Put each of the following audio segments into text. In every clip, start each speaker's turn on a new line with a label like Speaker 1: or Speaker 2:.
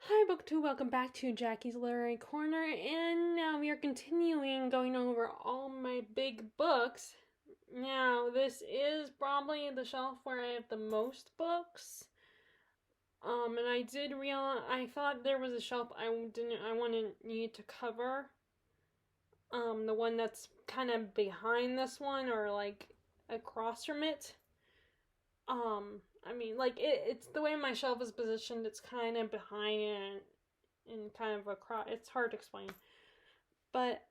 Speaker 1: Hi BookTube, welcome back to Jackie's Literary Corner, and now we are continuing going over all my big books. Now, this is probably the shelf where I have the most books. And I did realize, I thought there was a shelf I wouldn't need to cover. The one that's kind of behind this one, or like across from it. It's the way my shelf is positioned, it's kind of behind it and kind of across. It's hard to explain. But,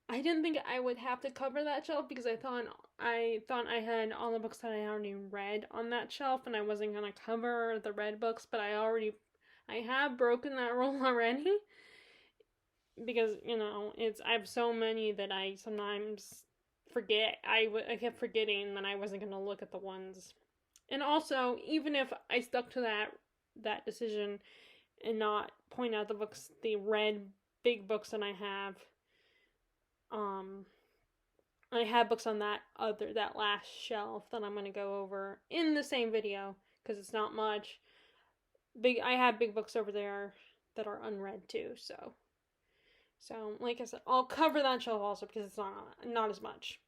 Speaker 1: I didn't think I would have to cover that shelf because I thought I had all the books that I already read on that shelf and I wasn't going to cover the red books, but I have broken that rule already because, I have so many that I sometimes forget. I kept forgetting that I wasn't going to look at the ones. And also, even if I stuck to that decision and not point out the red big books that I have, I have books on that last shelf that I'm going to go over in the same video because it's not much. I have big books over there that are unread too, so like I said, I'll cover that shelf also because it's not as much.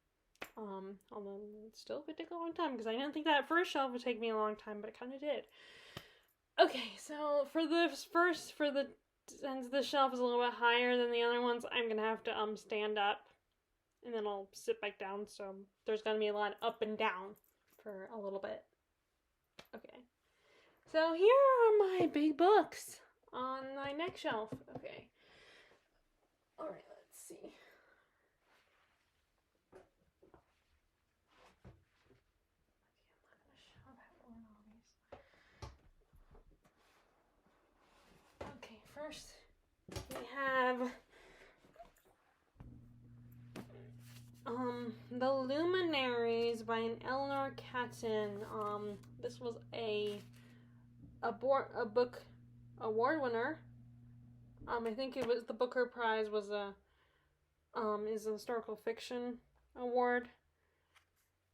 Speaker 1: Although it still could take a long time because I didn't think that first shelf would take me a long time, but it kind of did. Okay, so since this shelf is a little bit higher than the other ones, I'm gonna have to stand up, and then I'll sit back down. So there's gonna be a lot up and down for a little bit. Okay, so here are my big books on my next shelf. Okay, all right, let's see. Okay, first we have The Luminaries by an Eleanor Catton. This was a book award winner. I think it was the Booker Prize was is a historical fiction award.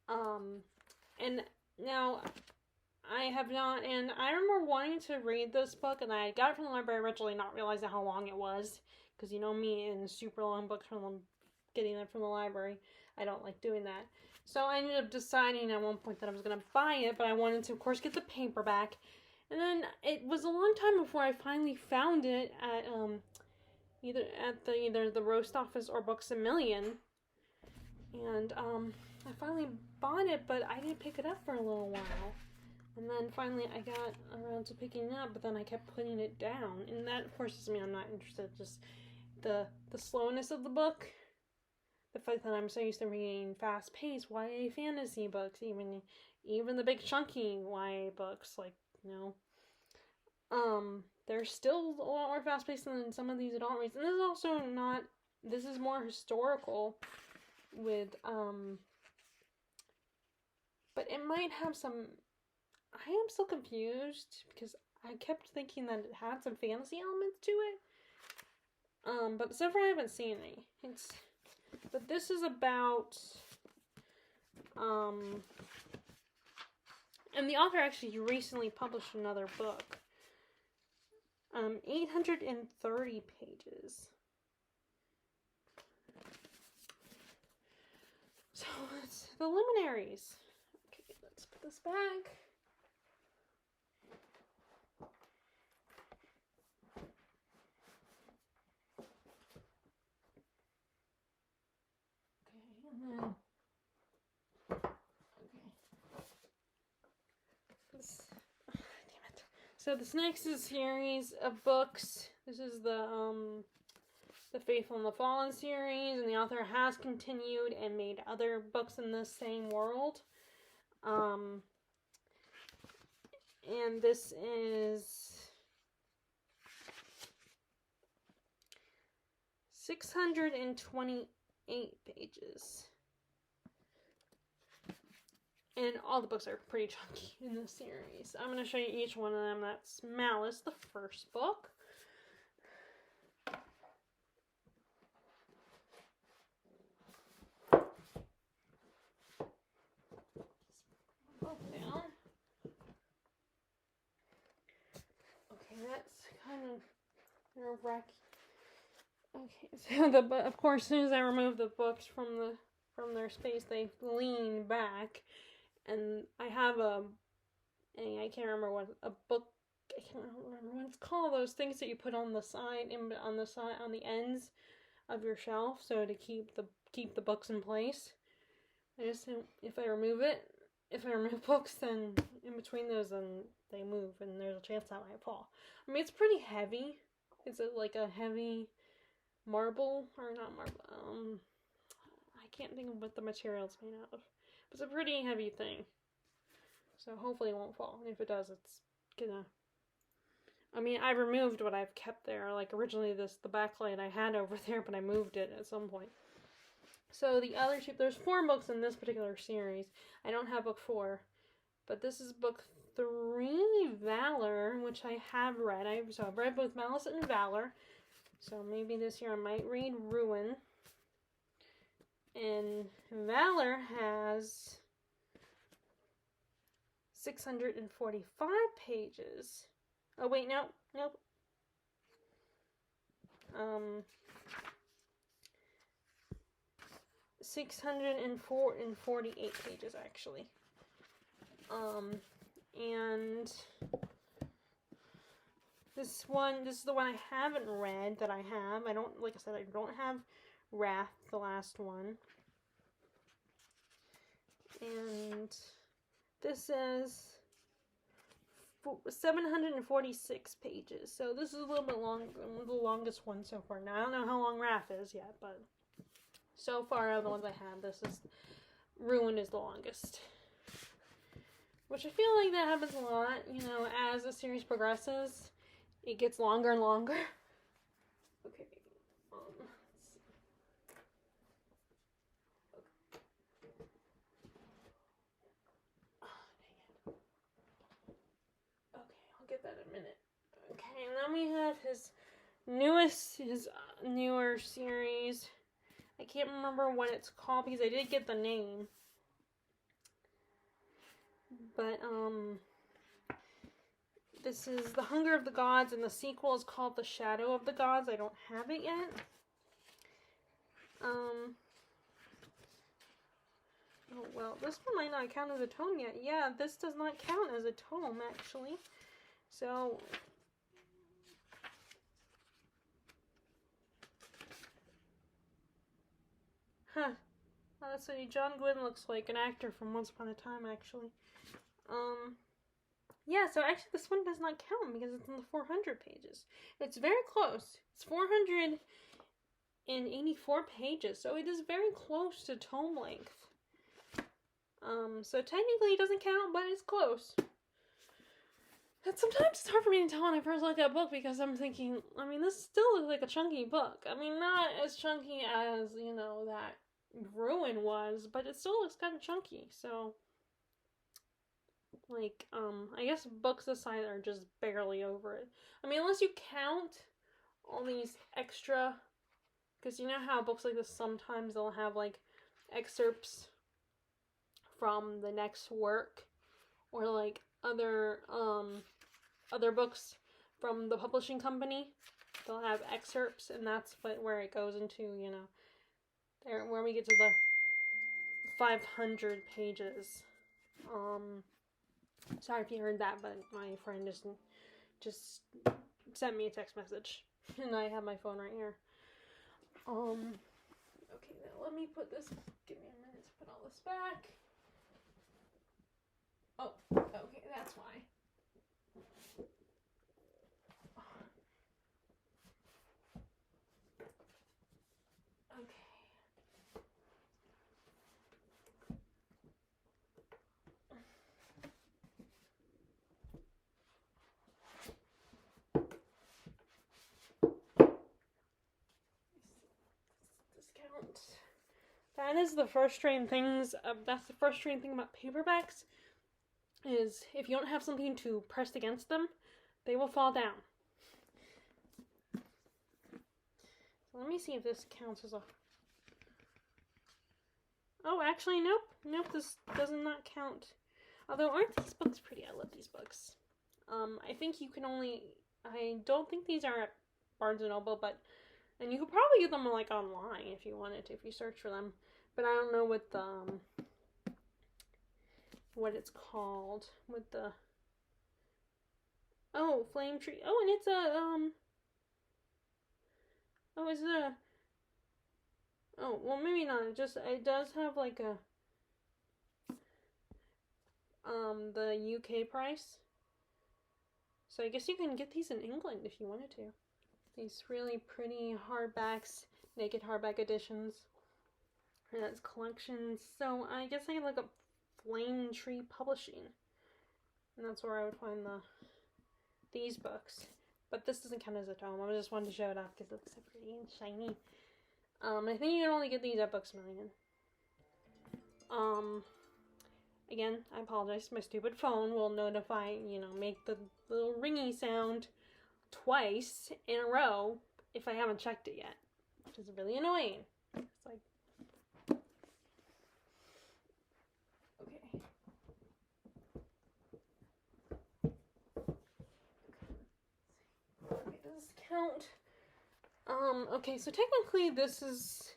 Speaker 1: And now I have not, and I remember wanting to read this book, and I got it from the library originally, not realizing how long it was, because you know me and super long books from getting them from the library. I don't like doing that. So I ended up deciding at one point that I was going to buy it, but I wanted to, of course, get the paperback. And then it was a long time before I finally found it at either the Roast Office or Books A Million. And I finally bought it, but I didn't pick it up for a little while. And then finally I got around to picking it up, but then I kept putting it down. And that, of course, doesn't mean I'm not interested. Just the slowness of the book. The fact that I'm so used to reading fast-paced YA fantasy books, even the big chunky YA books, like, they're still a lot more fast-paced than some of these adult reads. And this is also this is more historical with, but it might have some, I am still confused because I kept thinking that it had some fantasy elements to it. But so far I haven't seen any. But this is about, and the author actually recently published another book. 830 pages. So it's The Luminaries. Okay, let's put this back. So this next is a series of books. This is the Faithful and the Fallen series, and the author has continued and made other books in the same world. And this is 628 pages. And all the books are pretty chunky in this series. I'm going to show you each one of them. That's Malice, the first book. Down. Okay, that's nerve-wracking. Okay, so of course, as soon as I remove the books from their space, they lean back, and I have I can't remember what a book. I can't remember what it's called. Those things that you put on the side, on the ends of your shelf, so to keep the books in place. I just if I remove books, then in between those, then they move, and there's a chance that might fall. I mean, it's pretty heavy. It's like a heavy marble, or not marble. I can't think of what the material is made out of. But it's a pretty heavy thing. So hopefully it won't fall. And if it does, it's gonna... I mean, I removed what I've kept there. Like, originally the backlight I had over there, but I moved it at some point. So the other two... There's 4 books in this particular series. I don't have book 4. But this is book 3, Valor, which I have read. I've read both Malice and Valor. So maybe this year I might read Ruin. And Valor has 645 pages. Oh wait, nope. 648 pages actually. And this is the one I haven't read that I have. I don't have Wrath, the last one. And this is 746 pages. So this is a little bit long, the longest one so far. Now, I don't know how long Wrath is yet, but so far of the ones I have, Ruin is the longest. Which I feel like that happens a lot, as the series progresses. It gets longer and longer. Okay. Let's see. Oh, dang it. Okay, I'll get that in a minute. Okay, and then we have his newer series. I can't remember what it's called because I did get the name. But, this is The Hunger of the Gods, and the sequel is called The Shadow of the Gods. I don't have it yet. Oh, well, this one might not count as a tome yet. Yeah, this does not count as a tome, actually. So... Huh. Let's see, John Gwynn looks like an actor from Once Upon a Time, actually. Yeah, so actually this one does not count because it's in the 400 pages. It's very close. It's 484 pages, so it is very close to tome length. So technically it doesn't count, but it's close. And sometimes it's hard for me to tell when I first look at a book because I'm thinking, I mean, this still looks like a chunky book. I mean, not as chunky as, that Ruin was, but it still looks kind of chunky, so... Like, I guess books aside are just barely over it. I mean, unless you count all these extra... Because you know how books like this, sometimes they'll have, like, excerpts from the next work. Or, like, other books from the publishing company. They'll have excerpts, and that's where it goes into, where we get to the 500 pages. Sorry if you heard that, but my friend just sent me a text message, and I have my phone right here. Okay, now let me put this, give me a minute to put all this back. Oh, okay, that's why. That is the frustrating things. That's the frustrating thing about paperbacks, is if you don't have something to press against them, they will fall down. So let me see if this counts as a... Oh, actually, nope. Nope, this does not count. Although, aren't these books pretty? I love these books. I think you can only... I don't think these are Barnes and Noble, and you could probably get them like online if you wanted to, if you search for them. But I don't know what what it's called with the Flame Tree. Oh, and it's a is it a well, maybe not. It does have like a the UK price. So I guess you can get these in England if you wanted to. These really pretty hardbacks, naked hardback editions. And that's collections. So I guess I can look up Flame Tree Publishing. And that's where I would find these books. But this doesn't count as a tome. I just wanted to show it off because it looks so pretty and shiny. I think you can only get these at Books A Million. Again, I apologize. My stupid phone will notify, make the little ringy sound twice in a row if I haven't checked it yet, which is really annoying. It's like, okay. Okay, does this count? Okay, so technically this is,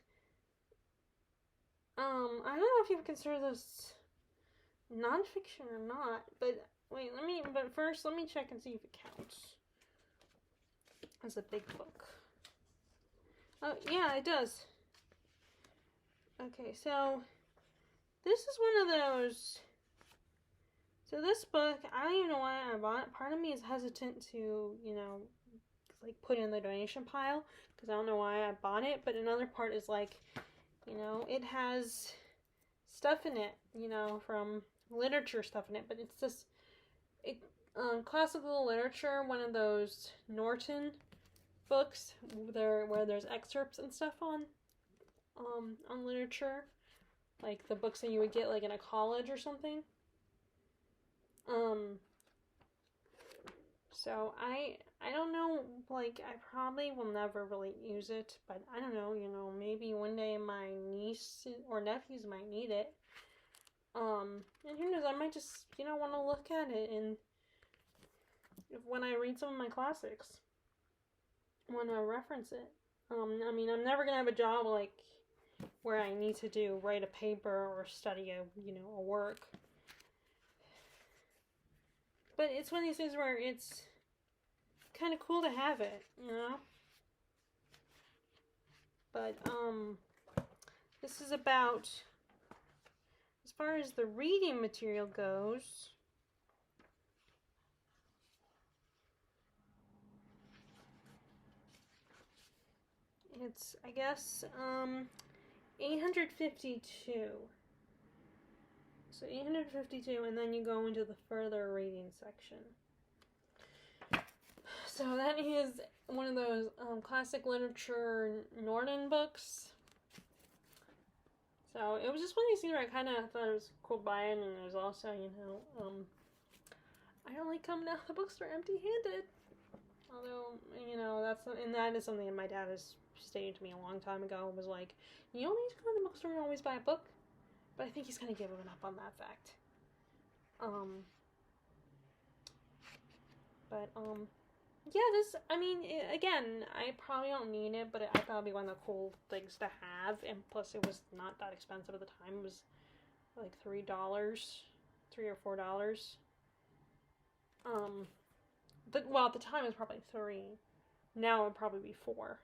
Speaker 1: I don't know if you consider this nonfiction or not, but first let me check and see if it counts as a big book. Oh, yeah, it does. Okay, so this is one of those. So this book, I don't even know why I bought it. Part of me is hesitant to, like put in the donation pile because I don't know why I bought it, but another part is like, it has stuff in it, from literature stuff in it, but it's this classical literature, one of those Norton books where there's excerpts and stuff on literature, like the books that you would get like in a college or something. So I don't know, like I probably will never really use it, but I don't know, maybe one day my niece or nephews might need it. And who knows, I might just, want to look at it and when I read some of my classics, want to reference it. I mean, I'm never gonna have a job like where I need to write a paper or study a work. But it's one of these things where it's kind of cool to have it, But, this is about, as far as the reading material goes, it's, I guess, 852. So 852, and then you go into the further reading section. So that is one of those classic literature Norton books. So it was just one of these things where I kind of thought it was cool buying, and there's also, I don't like coming out of the bookstore empty-handed. Although, that is something that my dad has stated to me a long time ago. Was like, you don't need to go to the bookstore and always buy a book. But I think he's kind of given up on that fact. Yeah, again, I probably don't need it, but I thought it'd be one of the cool things to have, and plus it was not that expensive at the time. It was like $3 or $4. At the time it was probably $3. Now it'd probably be $4.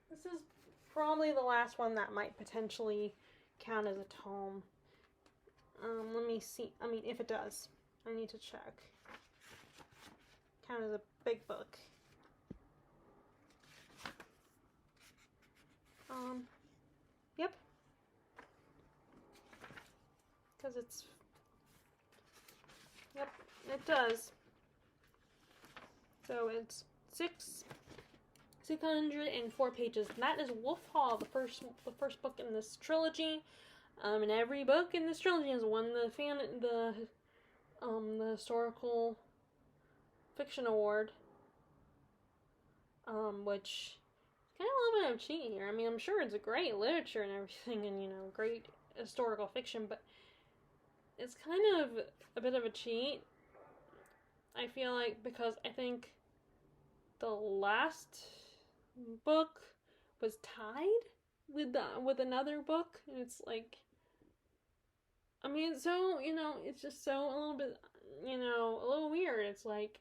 Speaker 1: This is probably the last one that might potentially count as a tome. Let me see. I mean, if it does. I need to check. Count as a big book. Yep. Because it's... Yep, it does. So it's 604 pages. And that is Wolf Hall, the first book in this trilogy. And every book in this trilogy has won the historical fiction award. Which kind of a little bit of cheating here. I mean, I'm sure it's a great literature and everything, and, you know, great historical fiction, but it's kind of a bit of a cheat. I feel like, because I think the last book was tied with another book, and it's like, I mean, so, you know, it's just so a little bit, you know, a little weird. It's like,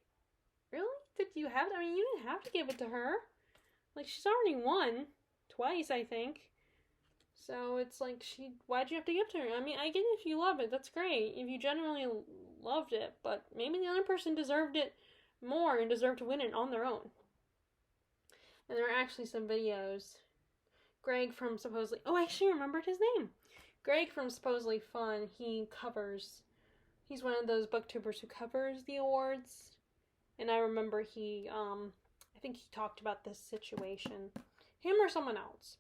Speaker 1: really? Did you have I mean, you didn't have to give it to her. Like, she's already won twice, I think. So it's like, why'd you have to give it to her? I mean, I get it if you love it, that's great. If you genuinely loved it, but maybe the other person deserved it more and deserved to win it on their own. And there are actually some videos. Greg from supposedly, oh, I actually remembered his name. Greg from Supposedly Fun, he's one of those booktubers who covers the awards. And I remember I think he talked about this situation. Him or someone else.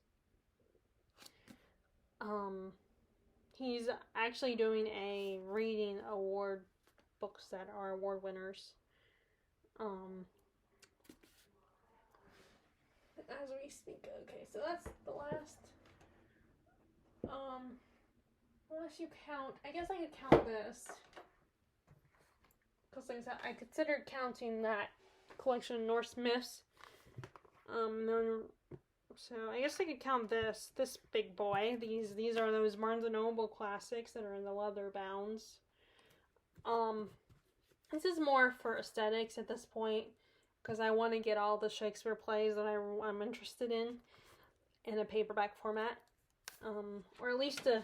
Speaker 1: He's actually doing a reading award books that are award winners. As we speak. Okay, so that's the last. Unless you count, I guess I could count this. Because like I said, I considered counting that collection of Norse myths. So I guess I could count this big boy. These are those Barnes & Noble classics that are in the leather bounds. This is more for aesthetics at this point, because I want to get all the Shakespeare plays that I'm interested in a paperback format, or at least a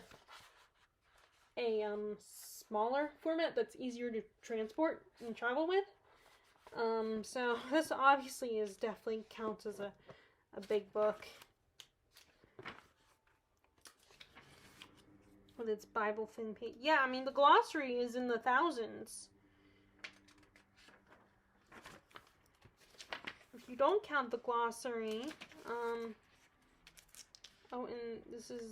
Speaker 1: smaller format that's easier to transport and travel with. So this obviously definitely counts as a big book with its Bible thin page. Yeah, I mean, the glossary is in the thousands. If you don't count the glossary, oh, and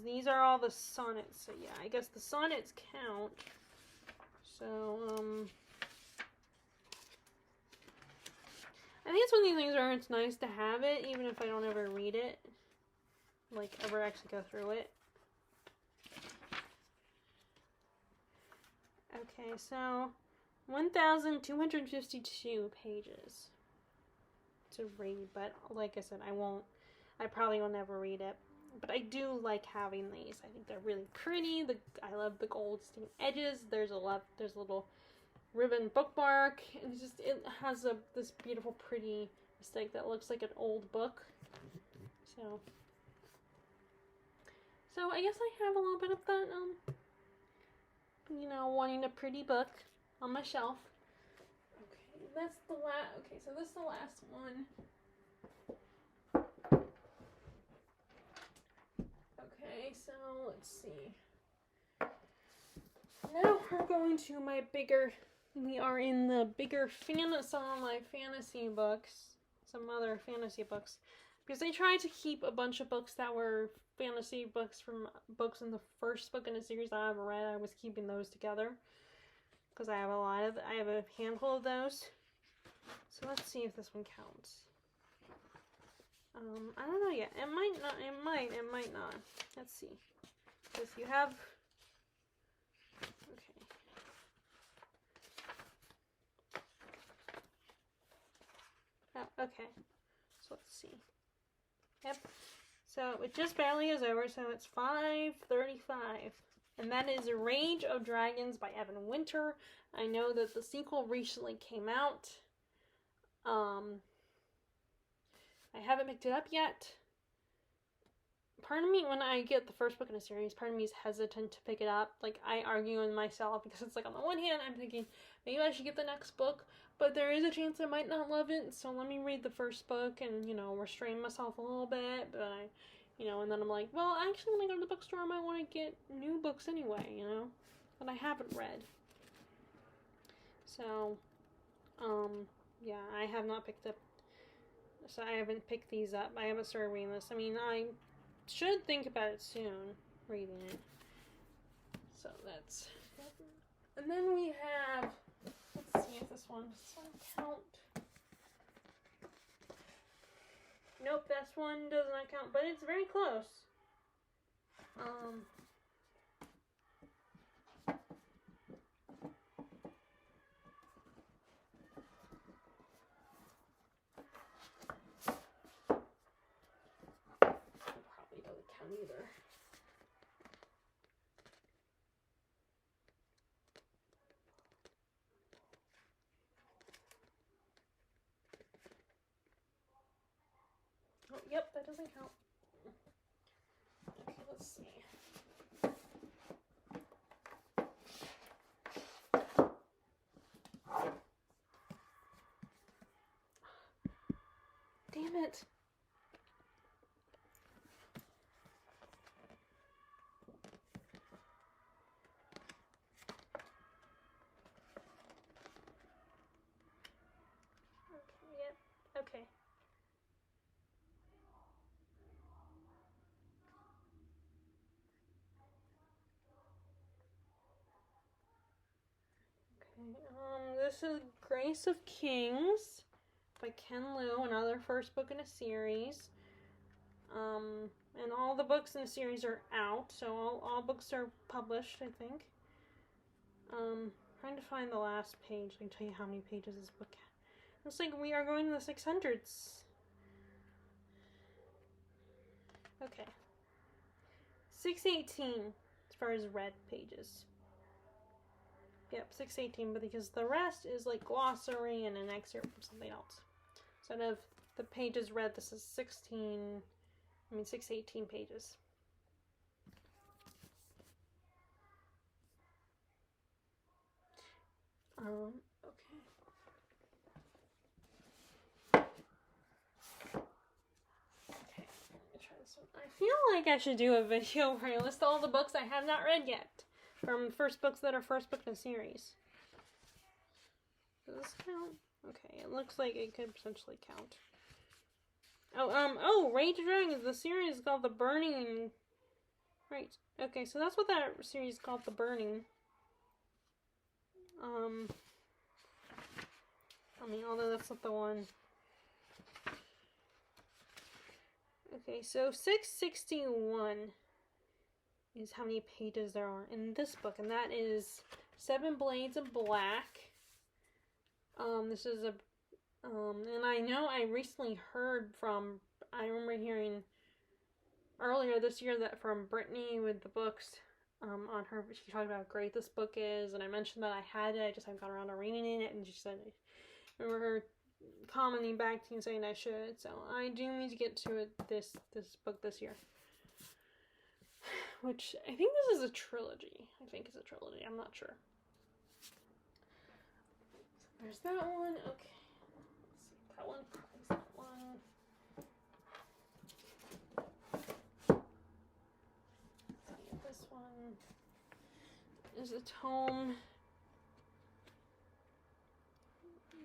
Speaker 1: these are all the sonnets. So yeah, I guess the sonnets count. So, I think it's one of these things where it's nice to have it, even if I don't ever read it. Like, ever actually go through it. Okay, so 1,252 pages to read, but like I said, I probably will never read it. But I do like having these. I think they're really pretty. I love the gold stained edges. There's a little ribbon bookmark, and it has this beautiful, pretty aesthetic that looks like an old book. So I guess I have a little bit of that, you know, wanting a pretty book on my shelf. Okay, so this is the last one. Okay, so let's see. Now we're going to we are in the bigger some of my fantasy books, some other fantasy books, because I tried to keep a bunch of books that were fantasy books from books in the first book in a series that I haven't read. I was keeping those together, because I have a handful of those. So let's see if this one counts. I don't know yet. It might not. It might not. Let's see. Because you have. Okay. Oh, okay. So let's see. Yep. So it just barely is over. So it's 5:35, and that is Rage of Dragons by Evan Winter. I know that the sequel recently came out. I haven't picked it up yet. Part of me, when I get the first book in a series, part of me is hesitant to pick it up. Like, I argue with myself, because it's like, on the one hand, I'm thinking, maybe I should get the next book, but there is a chance I might not love it, so let me read the first book and, you know, restrain myself a little bit, but and then I'm like, well, actually, when I go to the bookstore, I might want to get new books anyway, that I haven't read. So, yeah, I have not picked up, so I haven't picked these up. I haven't started reading this. I mean, I should think about it soon, reading it. So that's, and then we have, let's see if this one count. Nope, this one does not count, but it's very close. Probably doesn't count either. Oh, yep, that doesn't count. Okay, let's see. Damn it. Okay, yep, okay. This is Grace of Kings by Ken Liu, another first book in a series. And all the books in the series are out, so all books are published, I think. Trying to find the last page. I can tell you how many pages this book has. Looks like we are going to the 600s. Okay. 618 as far as read pages. Yep, 618, but because the rest is like glossary and an excerpt from something else. So out of the pages read, this is 618 pages. Okay. Okay, let me try this one. I feel like I should do a video where I list all the books I have not read yet. From first books that are first book in a series. Does this count? Okay, it looks like it could potentially count. Rage Dragons, the series is called The Burning. Right. Okay, so that's what that series is called, The Burning. Although that's not the one. Okay, so 661 is how many pages there are in this book, and that is 7 Blades of Black. This is a, and I know I recently heard from, I remember hearing earlier this year that from Brittany with the books, on her, she talked about how great this book is, and I mentioned that I had it, I just haven't got around to reading it, and she said, I remember her commenting back to me saying I should, so I do need to get to it, this book this year. Which, I think this is a trilogy. I'm not sure. So there's that one. Okay. Let's see. That one. That one. Let's see. This one is a tome.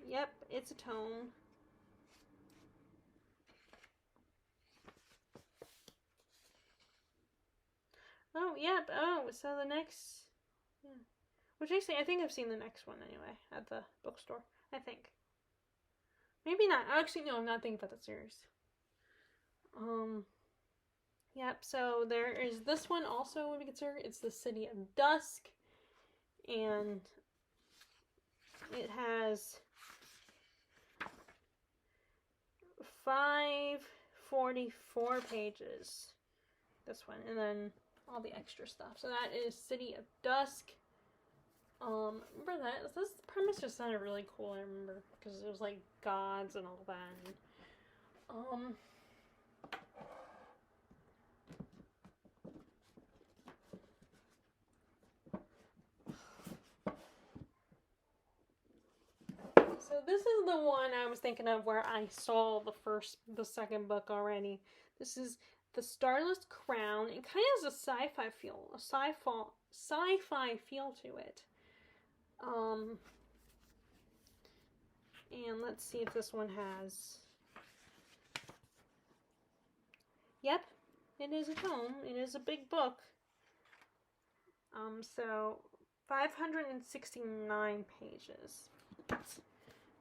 Speaker 1: Yep, it's a tome. Oh, yep. Oh, so the next... Yeah. Which actually, I think I've seen the next one anyway, at the bookstore. I think. Maybe not. Actually, no, I'm not thinking about the series. Yep, so there is this one also would be considered. It's The City of Dusk. And it has 544 pages. This one. And then all the extra stuff. So that is City of Dusk. Remember that? This premise just sounded really cool, I remember. Because it was like gods and all that. And, so this is the one I was thinking of where I saw the second book already. This is The Starless Crown. It kind of has a sci-fi feel to it. And let's see if this one has. Yep, it is a tome. It is a big book. So 569 pages.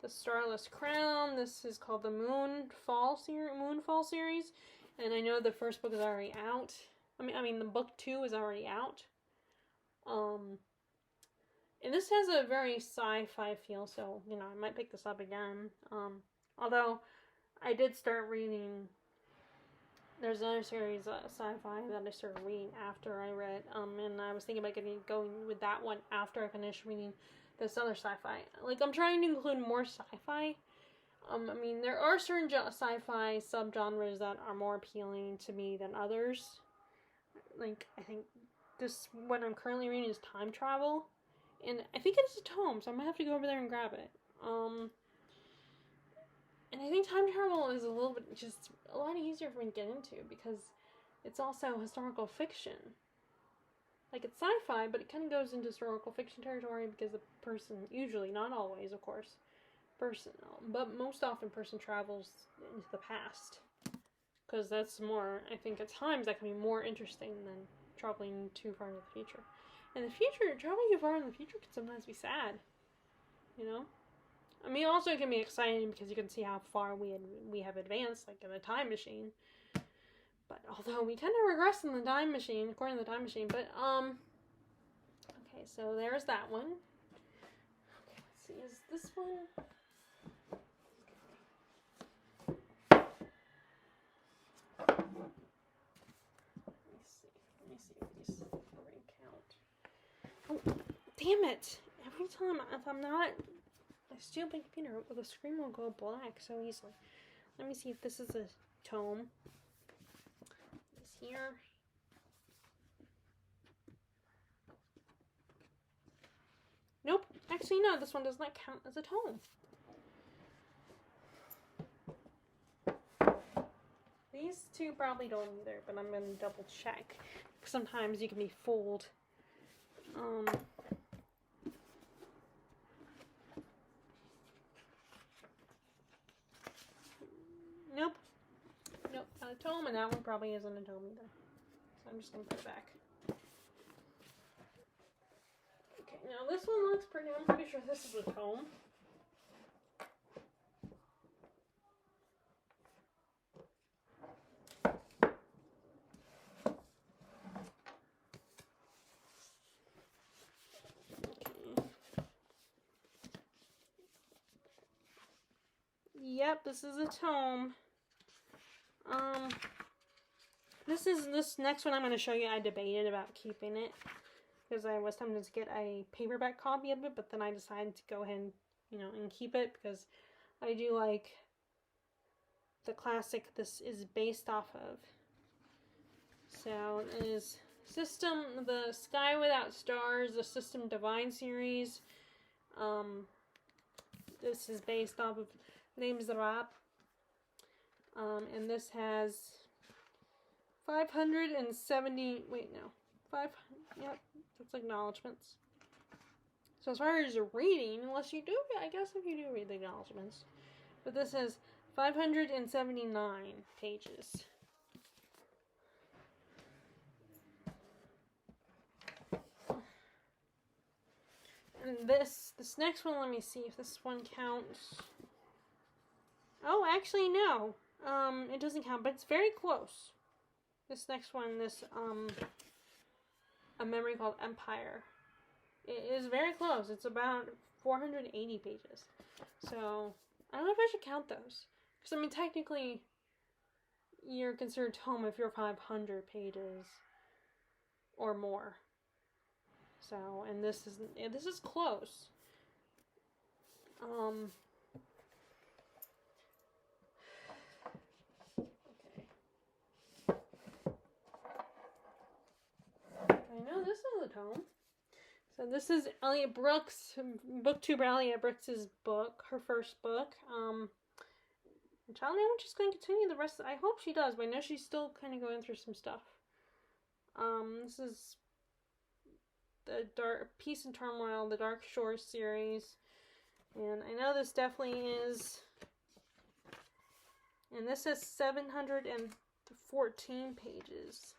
Speaker 1: The Starless Crown. This is called the Moonfall series, and I know the first book is already out. I mean the book 2 is already out. And this has a very sci-fi feel, so you know I might pick this up again. Although I did start reading. There's another series, sci-fi, that I started reading after I read, and I was thinking about going with that one after I finished reading this other sci-fi. Like, I'm trying to include more sci-fi. I mean, there are certain sci-fi subgenres that are more appealing to me than others. Like, I think what I'm currently reading is time travel, and I think it's a tome, so I might have to go over there and grab it. And I think time travel is a little bit, just a lot easier for me to get into, because it's also historical fiction. Like, it's sci-fi, but it kind of goes into historical fiction territory, because the person, usually, not always, of course, but most often person travels into the past. Because that's more, I think at times, that can be more interesting than traveling too far into the future. In the future, traveling too far in the future can sometimes be sad, you know? I mean, also it can be exciting because you can see how far we have advanced, like in a time machine. But although we kind of regress in the time machine, according to the time machine. But okay, so there's that one. Okay, let's see, is this one? Let me see if these ring count. Oh, damn it! Every time, if I'm not. A stupid computer, the screen will go black so easily. Let me see if this is a tome. It's here. Nope. Actually, no, this one does not count as a tome. These two probably don't either, but I'm going to double check. Sometimes you can be fooled. Nope. Nope, not a tome, and that one probably isn't a tome either. So I'm just going to put it back. Okay, now this one looks pretty, I'm pretty sure this is a tome. Yep, this is a tome. This next one I'm going to show you, I debated about keeping it, because I was tempted to get a paperback copy of it, but then I decided to go ahead and, and keep it, because I do like the classic this is based off of. So it is the Sky Without Stars, the System Divine series. This is based off of Names Rap. And this has 570, yep, that's acknowledgements. So as far as reading, unless you do, I guess if you do read the acknowledgements. But this has 579 pages. And this next one, let me see if this one counts. Oh, actually, no. It doesn't count, but it's very close. This next one, A Memory Called Empire. It is very close. It's about 480 pages. So, I don't know if I should count those. Because, I mean, technically, you're considered tome if you're 500 pages or more. So, and this is close. I know this is a tome. So this is Elliot Brooks, BookTuber Elliot Brooks' book, her first book. And I don't know if she's going to continue the rest. I hope she does, but I know she's still kind of going through some stuff. This is the Peace and Turmoil, the Dark Shores series. And I know this definitely is. And this is 714 pages.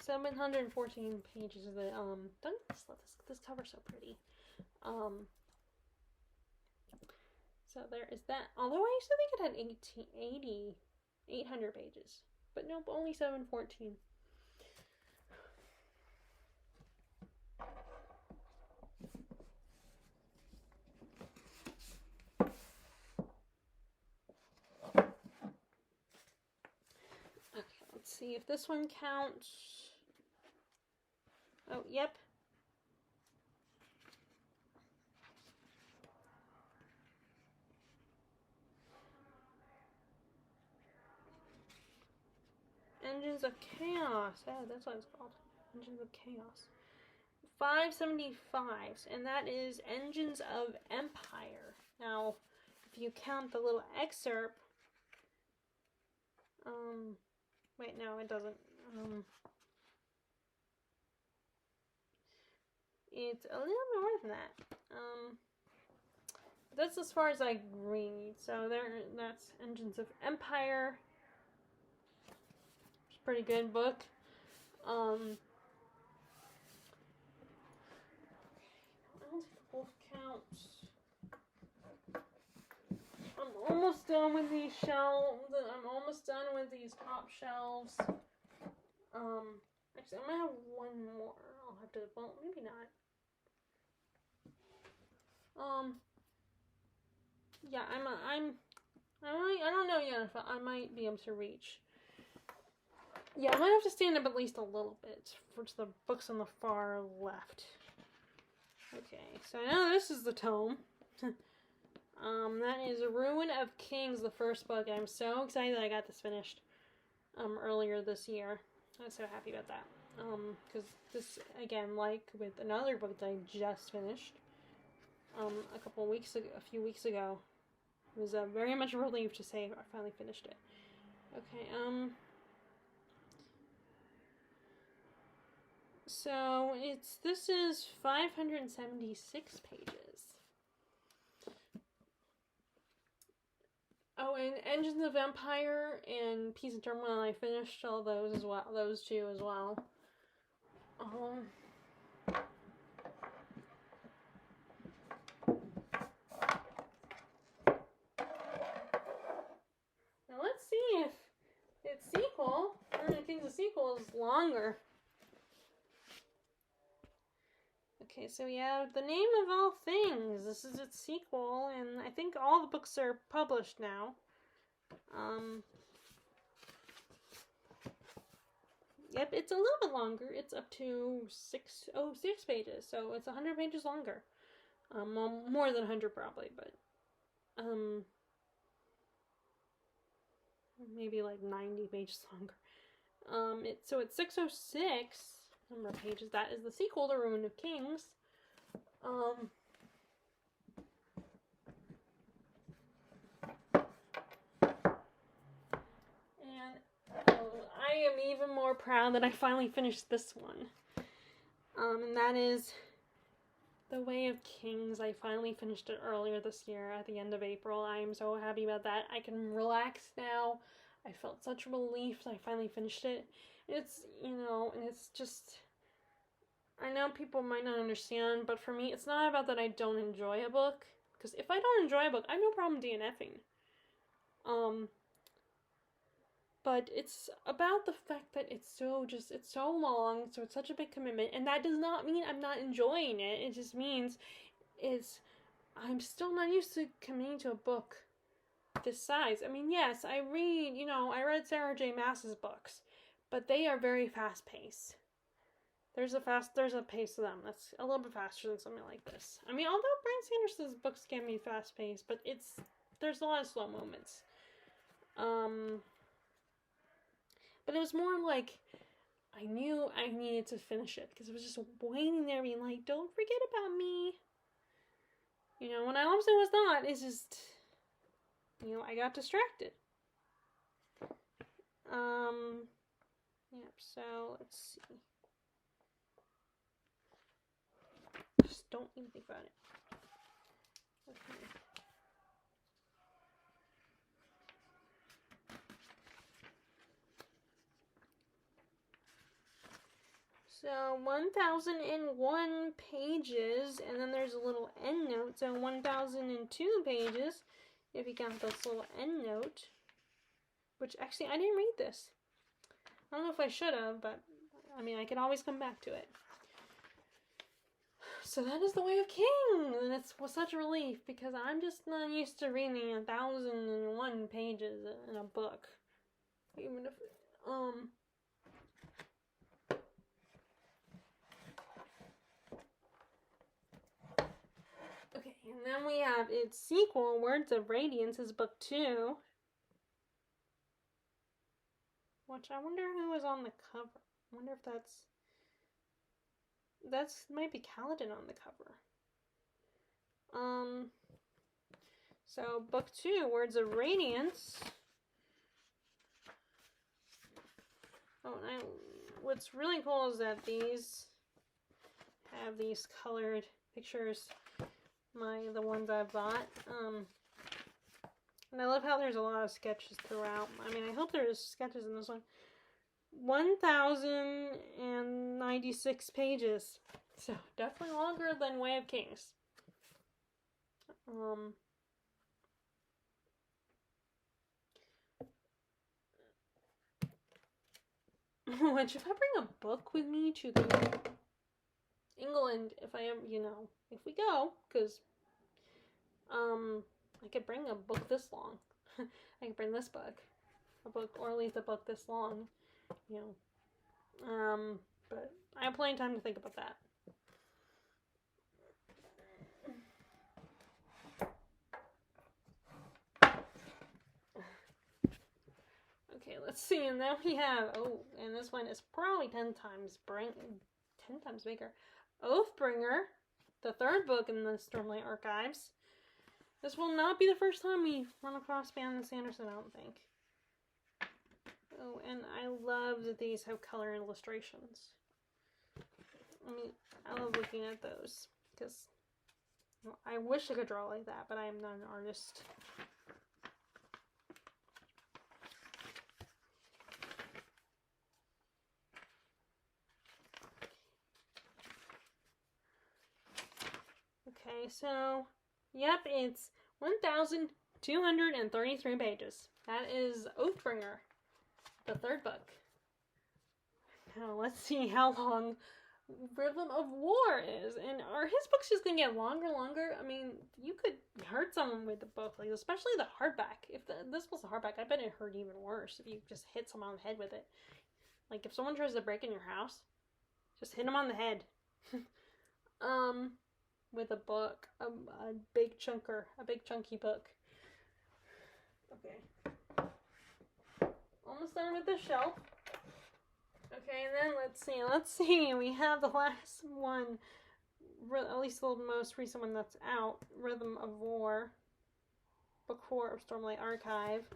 Speaker 1: 714 pages of the, this cover's so pretty. So there is that. Although I used to think it had 800 pages. But nope, only 714. Okay, let's see if this one counts. Oh, yep. Engines of Chaos. Oh, that's what it's called. Engines of Chaos. 575s, and that is Engines of Empire. Now, if you count the little excerpt, wait, no, it doesn't. It's a little more than that. That's as far as I read. So that's Engines of Empire. It's a pretty good book. Wolf counts. I'm almost done with these shelves. I'm almost done with these top shelves. Actually, I might have one more. I'll have to. Well, maybe not. Yeah, I don't know yet if I might be able to reach. Yeah, I might have to stand up at least a little bit for the books on the far left. Okay, so I know this is the tome. That is Ruin of Kings, the first book. I'm so excited that I got this finished earlier this year. I'm so happy about that. Because this, again, like with another book that I just finished a few weeks ago, it was very much a relief to say I finally finished it. Okay, so this is 576 pages. Oh, and Engines of Empire and Peace and Turmoil, I finished all those as well. Those two as well. Now let's see if its sequel, Ruin of Kings' sequel, is longer. Okay, so yeah, The Name of All Things. This is its sequel, and I think all the books are published now. Yep, it's a little bit longer. It's up to 606 pages, so it's 100 pages longer. More than 100 probably, but maybe like 90 pages longer. It's 606 number of pages. That is the sequel to Ruin of Kings. I am even more proud that I finally finished this one. And that is The Way of Kings. I finally finished it earlier this year at the end of April. I am so happy about that. I can relax now. I felt such relief that I finally finished it. It's, and it's just, I know people might not understand, but for me, it's not about that I don't enjoy a book. Because if I don't enjoy a book, I have no problem DNFing. But it's about the fact that it's so long, so it's such a big commitment, and that does not mean I'm not enjoying it. It just means I'm still not used to committing to a book this size. I mean, yes, I read Sarah J. Maas's books, but they are very fast-paced. There's a pace to them that's a little bit faster than something like this. I mean, although Brand Sanderson's books can be fast-paced, but there's a lot of slow moments. But it was more like I knew I needed to finish it because it was just waiting there being like, don't forget about me. When I almost was not, it's just, I got distracted. Yep, so let's see. Just don't even think about it. Okay. So 1001 pages, and then there's a little end note. So 1002 pages, if you count this little end note. Which actually, I didn't read this. I don't know if I should have, but I mean, I can always come back to it. So that is The Way of Kings, and it was such a relief because I'm just not used to reading 1001 pages in a book. Even if, okay, and then we have its sequel, Words of Radiance, is book 2. Which I wonder who is on the cover. I wonder if that's might be Kaladin on the cover. So book 2, Words of Radiance. Oh, and what's really cool is that these have these colored pictures. The ones I've bought. And I love how there's a lot of sketches throughout. I mean, I hope there's sketches in this one. 1,096 pages. So, definitely longer than Way of Kings. Which, if I bring a book with me to England, if I am, if we go, because, I could bring a book this long. I could bring this book. A book, or at least a book this long. But I have plenty of time to think about that. Okay, let's see. And then we have, and this one is probably 10 times bigger. Oathbringer, the third book in the Stormlight Archives. This will not be the first time we run across Brandon Sanderson, I don't think. Oh, and I love that these have color illustrations. I love looking at those, because I wish I could draw like that, but I am not an artist. Okay, so, yep, it's 1,233 pages. That is Oathbringer, the third book. Now, let's see how long Rhythm of War is. And are his books just going to get longer and longer? I mean, you could hurt someone with the book, like especially the hardback. If this was a hardback, I bet it hurt even worse if you just hit someone on the head with it. Like, if someone tries to break in your house, just hit them on the head. With a book, a big chunky book. Okay. Almost done with the shelf. Okay, and then let's see, we have the last one, at least the most recent one that's out, Rhythm of War, book 4 of Stormlight Archive.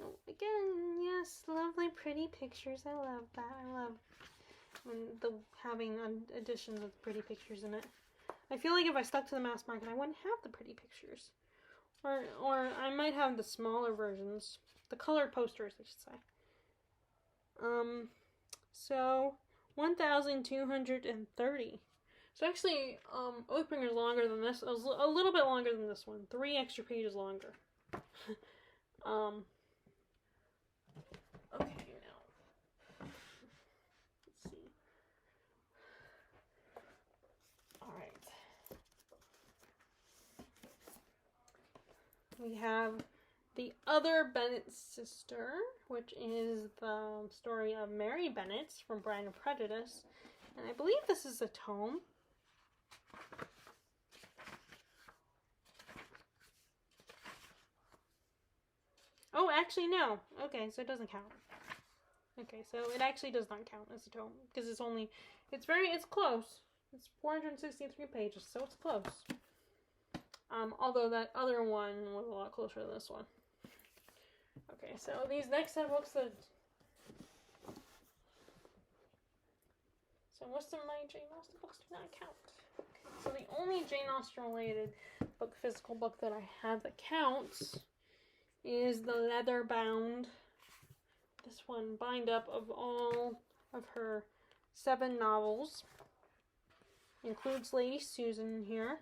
Speaker 1: Oh, again, yes, lovely pretty pictures, I love that, I love having editions with pretty pictures in it. I feel like if I stuck to the mass market, I wouldn't have the pretty pictures. Or I might have the smaller versions. The colored posters, I should say. So 1,230. So actually, Oathbringer is longer than this. A little bit longer than this one. 3 extra pages longer. Okay, now. Let's see. Alright. We have The Other Bennet's Sister, which is the story of Mary Bennet from Bride and Prejudice. And I believe this is a tome. Oh, actually, no. Okay, so it doesn't count. Okay, so it actually does not count as a tome, because it's close. It's 463 pages, so it's close. Although that other one was a lot closer to this one. Okay, so these next 10 books that... So most of my Jane Austen books do not count. Okay, so the only Jane Austen related physical book that I have that counts is the leather-bound one bind up of all of her 7 novels. Includes Lady Susan here.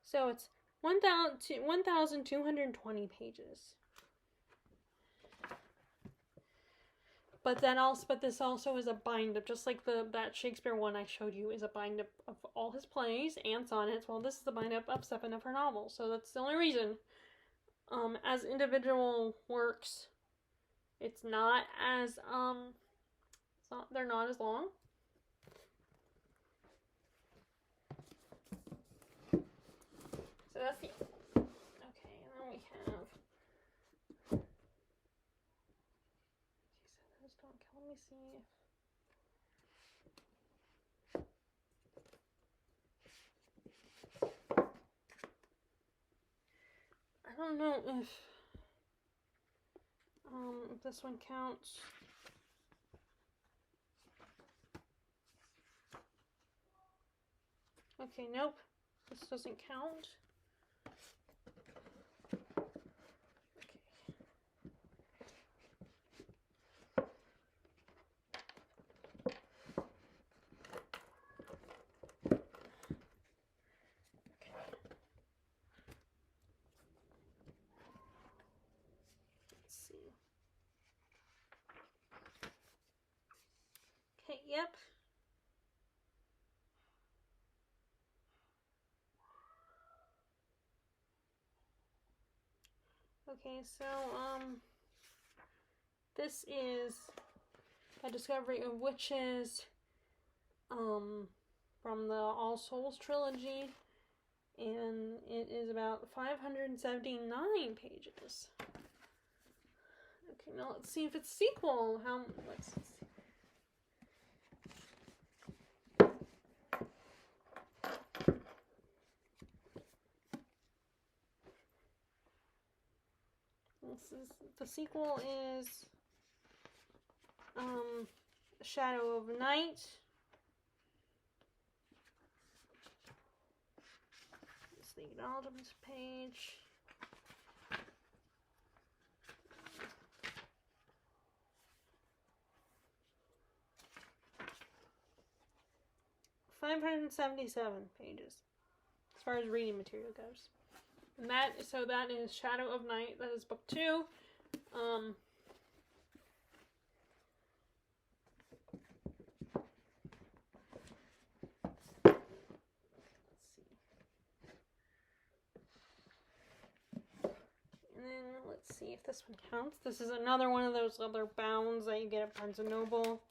Speaker 1: So it's 1,220 pages. But this also is a bind up, just like that Shakespeare one I showed you is a bind up of all his plays and sonnets. Well, this is a bind up of 7 of her novels. So that's the only reason. As individual works, it's not as they're not as long. So that's the okay, and then we have let me see if I don't know if this one counts. Okay, nope. This doesn't count. Okay, yep. Okay, so, this is A Discovery of Witches, from the All Souls trilogy, and it is about 579 pages. Okay, now let's see if it's sequel. Let's see. The sequel is Shadow of Night. It's the acknowledgements page. $577 pages as far as reading material goes. And that is Shadow of Night. That is book 2. And then let's see if this one counts. This is another one of those other bounds that you get at Barnes & Noble.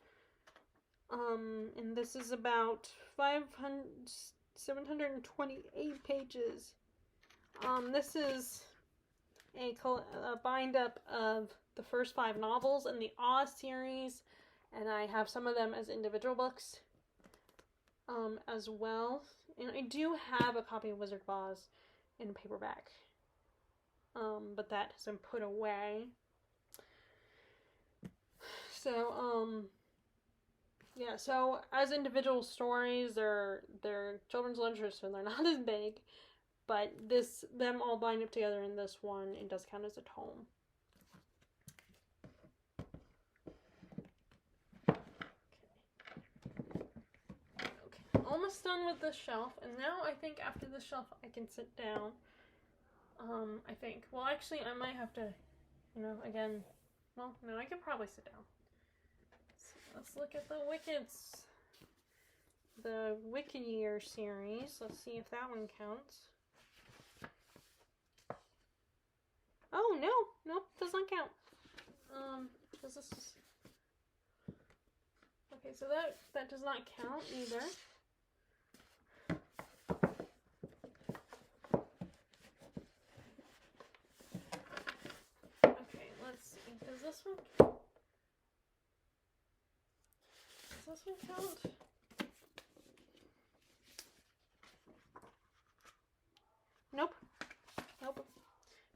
Speaker 1: And this is about 728 pages. This is a bind up of the first 5 novels in the Oz series, and I have some of them as individual books as well. And I do have a copy of Wizard of Oz in paperback, but that has been put away. So, yeah, so as individual stories, they're children's literature, so they're not as big. But them all bind up together in this one, it does count as a tome. Okay, almost done with this shelf, and now I think after this shelf I can sit down. I think. Well, actually, I might have to, again. Well, no, I could probably sit down. So let's look at the Wickeds. The Wicked Year series. Let's see if that one counts. Oh, no. Nope, does not count. Does this... Okay, so that does not count either. Okay, let's see. Does this one count? Nope. Nope.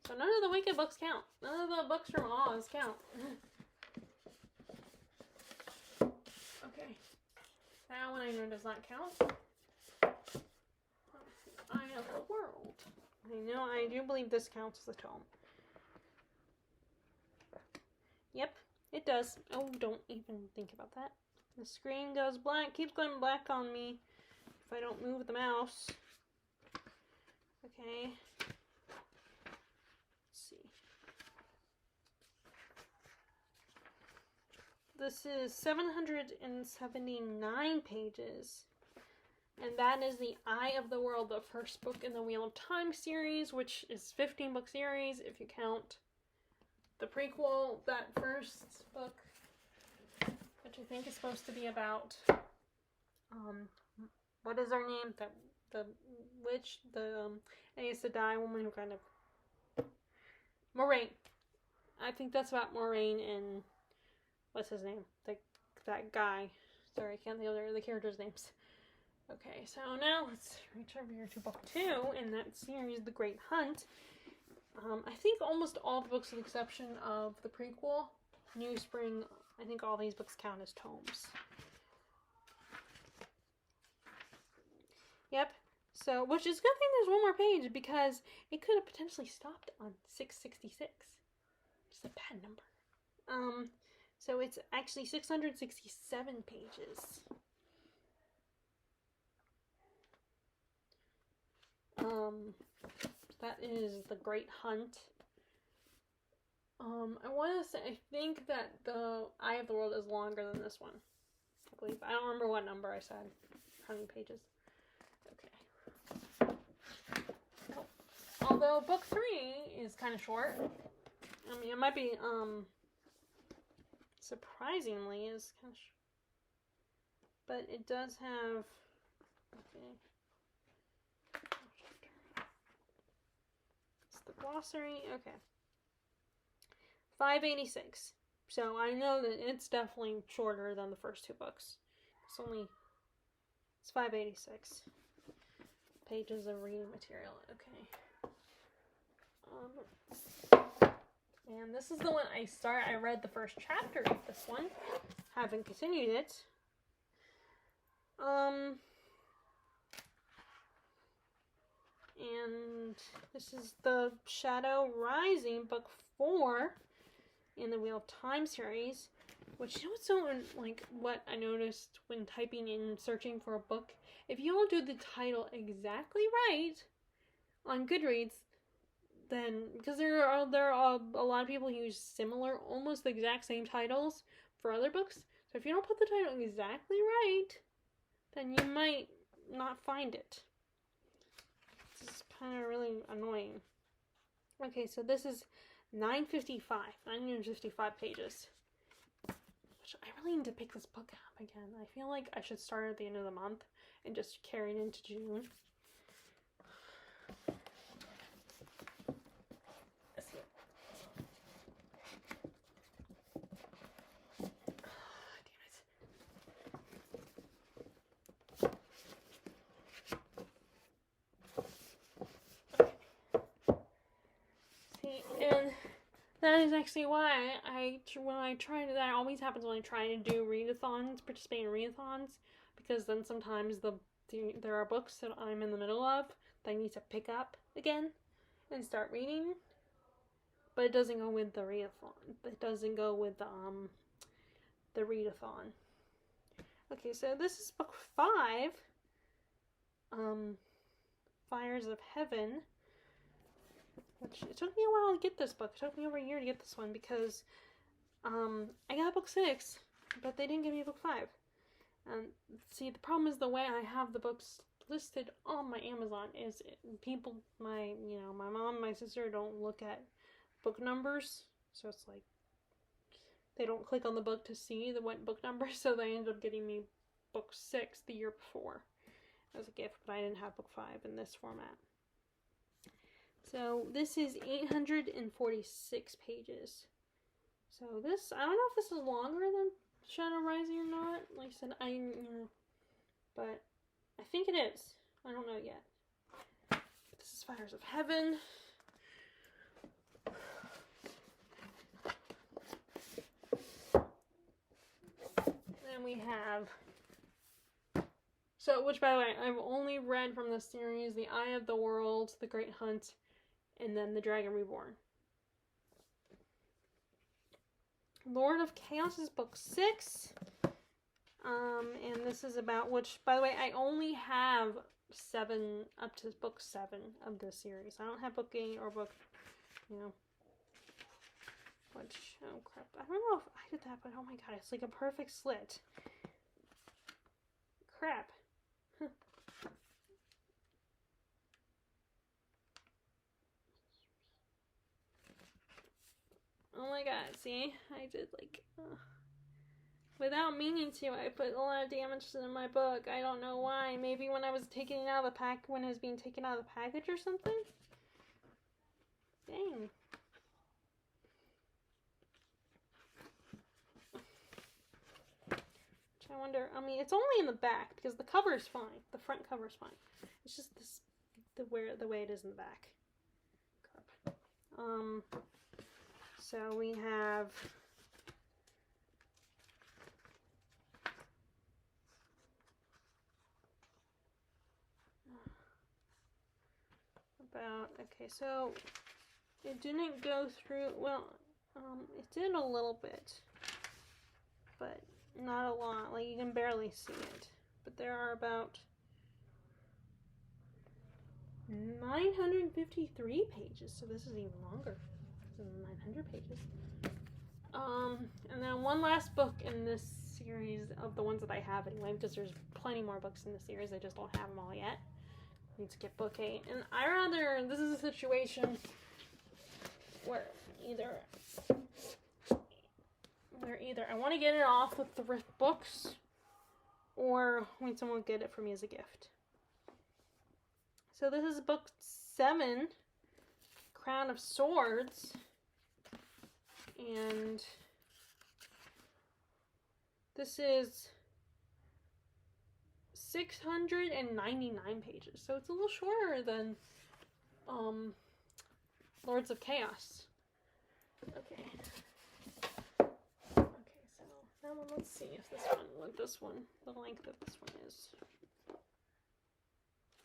Speaker 1: So none of the Wicked books count. None of the books from Oz count. Okay. That one I know does not count. Eye of the World. I do believe this counts as a tome. Yep, it does. Oh, don't even think about that. The screen goes black, keeps going black on me if I don't move the mouse. Okay. Let's see. This is 779 pages. And that is The Eye of the World, the first book in the Wheel of Time series, which is 15-book series if you count the prequel, that first book, which I think is supposed to be about, what is her name? The witch, I used to die woman who kind of, Moraine. I think that's about Moraine and, what's his name? That guy. Sorry, I can't think of the characters' names. Okay, so now let's reach over here to book 2 in that series, The Great Hunt. I think almost all the books, with the exception of the prequel, New Spring, I think all these books count as tomes. Yep. So, which is a good thing there's one more page, because it could have potentially stopped on 666. Which is a bad number. So it's actually 667 pages. That is The Great Hunt. I want to say, I think that The Eye of the World is longer than this one. I believe. I don't remember what number I said. How many pages. Okay. Oh. Although book 3 is kind of short. I mean, it might be, surprisingly is kind of short. But it does have, okay. The glossary, okay. 586. So I know that it's definitely shorter than the first 2 books. It's 586 pages of reading material. Okay. And this is the one I read the first chapter of this one. Haven't continued it. And this is the Shadow Rising, book 4 in the Wheel of Time series. Which, you know what's so, like, what I noticed when typing in, searching for a book? If you don't do the title exactly right on Goodreads, then, because there are a lot of people who use similar, almost the exact same titles for other books. So if you don't put the title exactly right, then you might not find it. This is kind of really annoying. Okay, so this is 955 pages. Which I really need to pick this book up again. I feel like I should start at the end of the month and just carry it into June. Let's see. And that is actually why that always happens when I try to do readathons, participate in readathons, because then sometimes there are books that I'm in the middle of that I need to pick up again and start reading, but it doesn't go with the readathon. It doesn't go with the readathon. Okay, so this is book 5, Fires of Heaven. Which, it took me a while to get this book. It took me over a year to get this one because I got book 6, but they didn't give me book 5. And see, the problem is the way I have the books listed on my Amazon is my mom and my sister don't look at book numbers. So it's like they don't click on the book to see what book number, so they ended up getting me book 6 the year before as a gift, but I didn't have book 5 in this format. So this is 846 pages. So this, I don't know if this is longer than Shadow Rising or not. Like I said, but I think it is. I don't know yet. This is Fires of Heaven. Then we have, which by the way, I've only read from this series, The Eye of the World, The Great Hunt, and then The Dragon Reborn. Lord of Chaos is book 6. And this is about, which, by the way, I only have 7 up to book 7 of this series. I don't have book 8 or book, which, oh crap. I don't know if I did that, but oh my god, it's like a perfect slit. Crap. Oh my god, see? I did like, without meaning to, I put a lot of damage in my book. I don't know why. Maybe when I was taking it out of the pack, when it was being taken out of the package or something? Dang. I wonder, I mean, it's only in the back because the cover is fine. The front cover is fine. It's just this, the way it is in the back. So we have about, okay, so it didn't go through, well, it did a little bit, but not a lot. Like, you can barely see it. But there are about 953 pages, so this is even longer than 900 pages. And then one last book in this series of the ones that I have anyway, because there's plenty more books in the series. I just don't have them all yet. I need to get book 8. And this is a situation where either I want to get it off with thrift books, or when someone will get it for me as a gift. So this is book 7, Crown of Swords, and this is 699 pages, so it's a little shorter than Lords of Chaos. Okay. So now let's see if the length of this one is.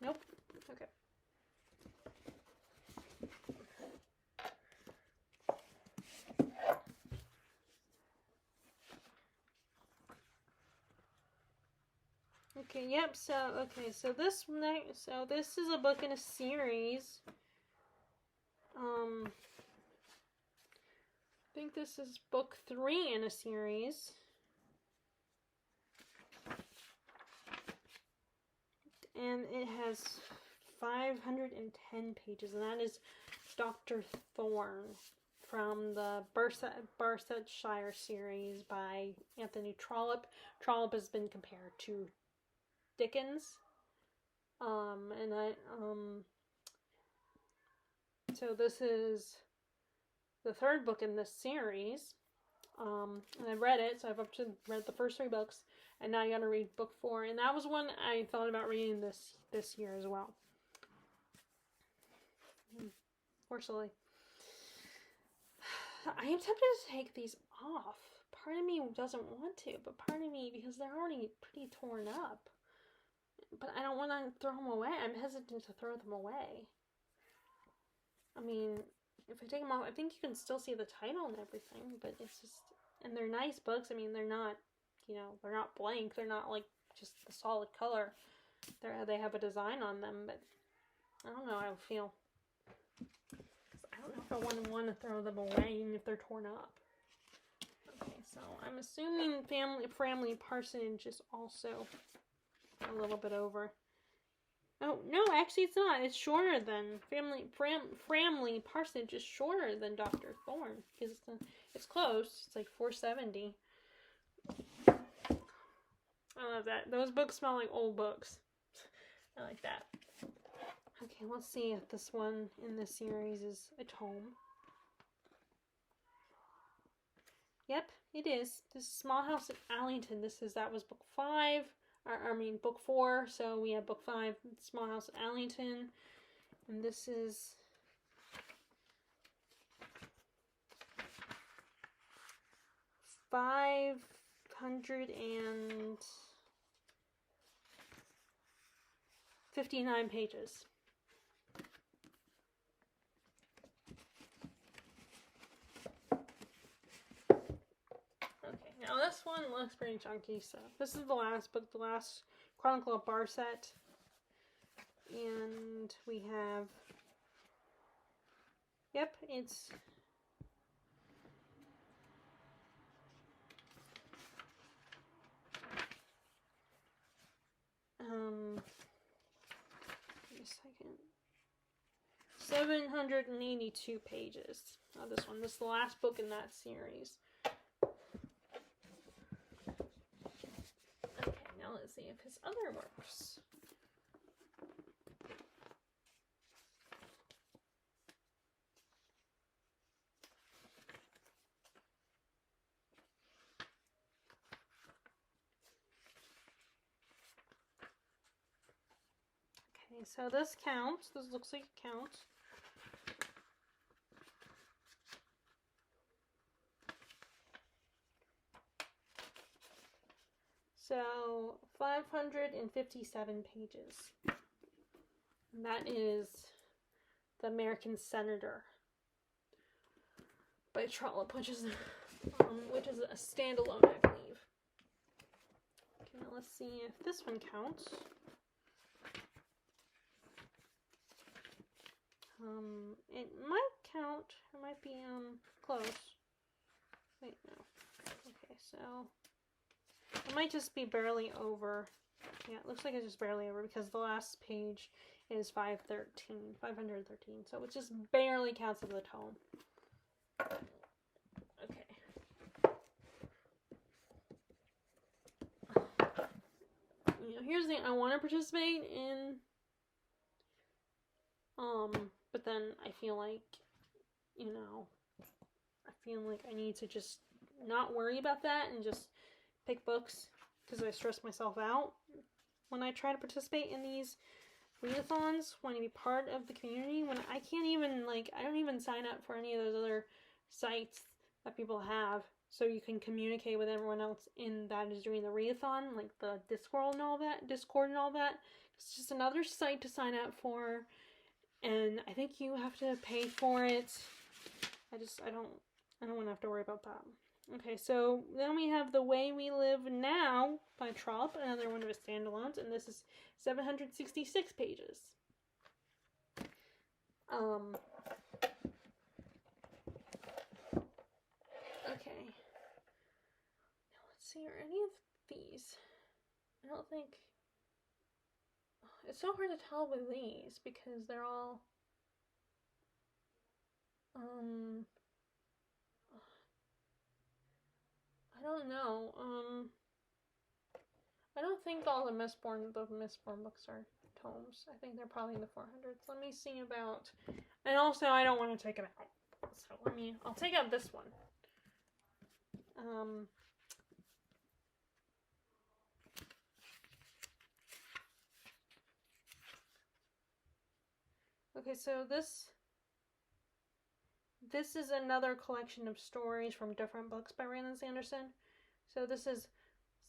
Speaker 1: Nope. Okay. Okay, yep, so this is a book in a series. I think this is book 3 in a series. And it has 510 pages, and that is Dr. Thorne from the Barsetshire series by Anthony Trollope. Trollope has been compared to Dickens. So this is the 3rd book in this series. And I've read it, so I've read the first 3 books, and now I gotta read book 4, and that was one I thought about reading this year as well. Fortunately, I am tempted to take these off. Part of me doesn't want to, but part of me, because they're already pretty torn up, but I don't want to throw them away. I'm hesitant to throw them away. I mean, if I take them off, I think you can still see the title and everything, but it's just, and they're nice books. I mean, they're not, they're not blank. They're not like just the solid color. They have a design on them, but I don't know how I feel. I don't know if I want to throw them away, even if they're torn up. Okay, so I'm assuming Family Parsonage is also a little bit over. Oh, no, actually it's not. It's shorter than Family Parsonage is shorter than Dr. Thorne, because it's close. It's like 470. I love that. Those books smell like old books. I like that. Okay, let's see if this one in this series is a tome. Yep, it is. This is Small House at Allington. That was book 5. Book 4. So we have book 5, Small House at Allington. And this is $559 pages. this one looks pretty chunky. So this is the last book, the last Chronicle of Bar set. And we have, yep, it's wait a second. 782 pages. Oh, this one. This is the last book in that series. Okay, now let's see if his other works. Okay, so this counts. This looks like it counts. So 557 pages. And that is The American Senator by Trollope, which is a standalone, I believe. Okay, now let's see if this one counts. It might count. It might be close. Wait, no. Okay, so it might just be barely over. Yeah, it looks like it's just barely over because the last page is 513, so it just barely counts as the tome. Okay. You know, here's the thing, I want to participate in, but then I feel like, you know, I need to just not worry about that and just pick books because I stress myself out when I try to participate in these readathons, want to be part of the community, when I can't even, I don't even sign up for any of those other sites that people have so you can communicate with everyone else that is doing the readathon, like the Discord and all that. It's just another site to sign up for, and I think you have to pay for it. I don't want to have to worry about that. Okay, so then we have The Way We Live Now by Trollope, another one of his standalones, and this is 766 pages. Okay. Now let's see, are any of these? I don't think... It's so hard to tell with these because they're all... I don't know. I don't think all the Mistborn books are tomes. I think they're probably in the 400s. Let me see about... And also, I don't want to take it out. So, I'll take out this one. Okay, so this is another collection of stories from different books by Brandon Sanderson. So this is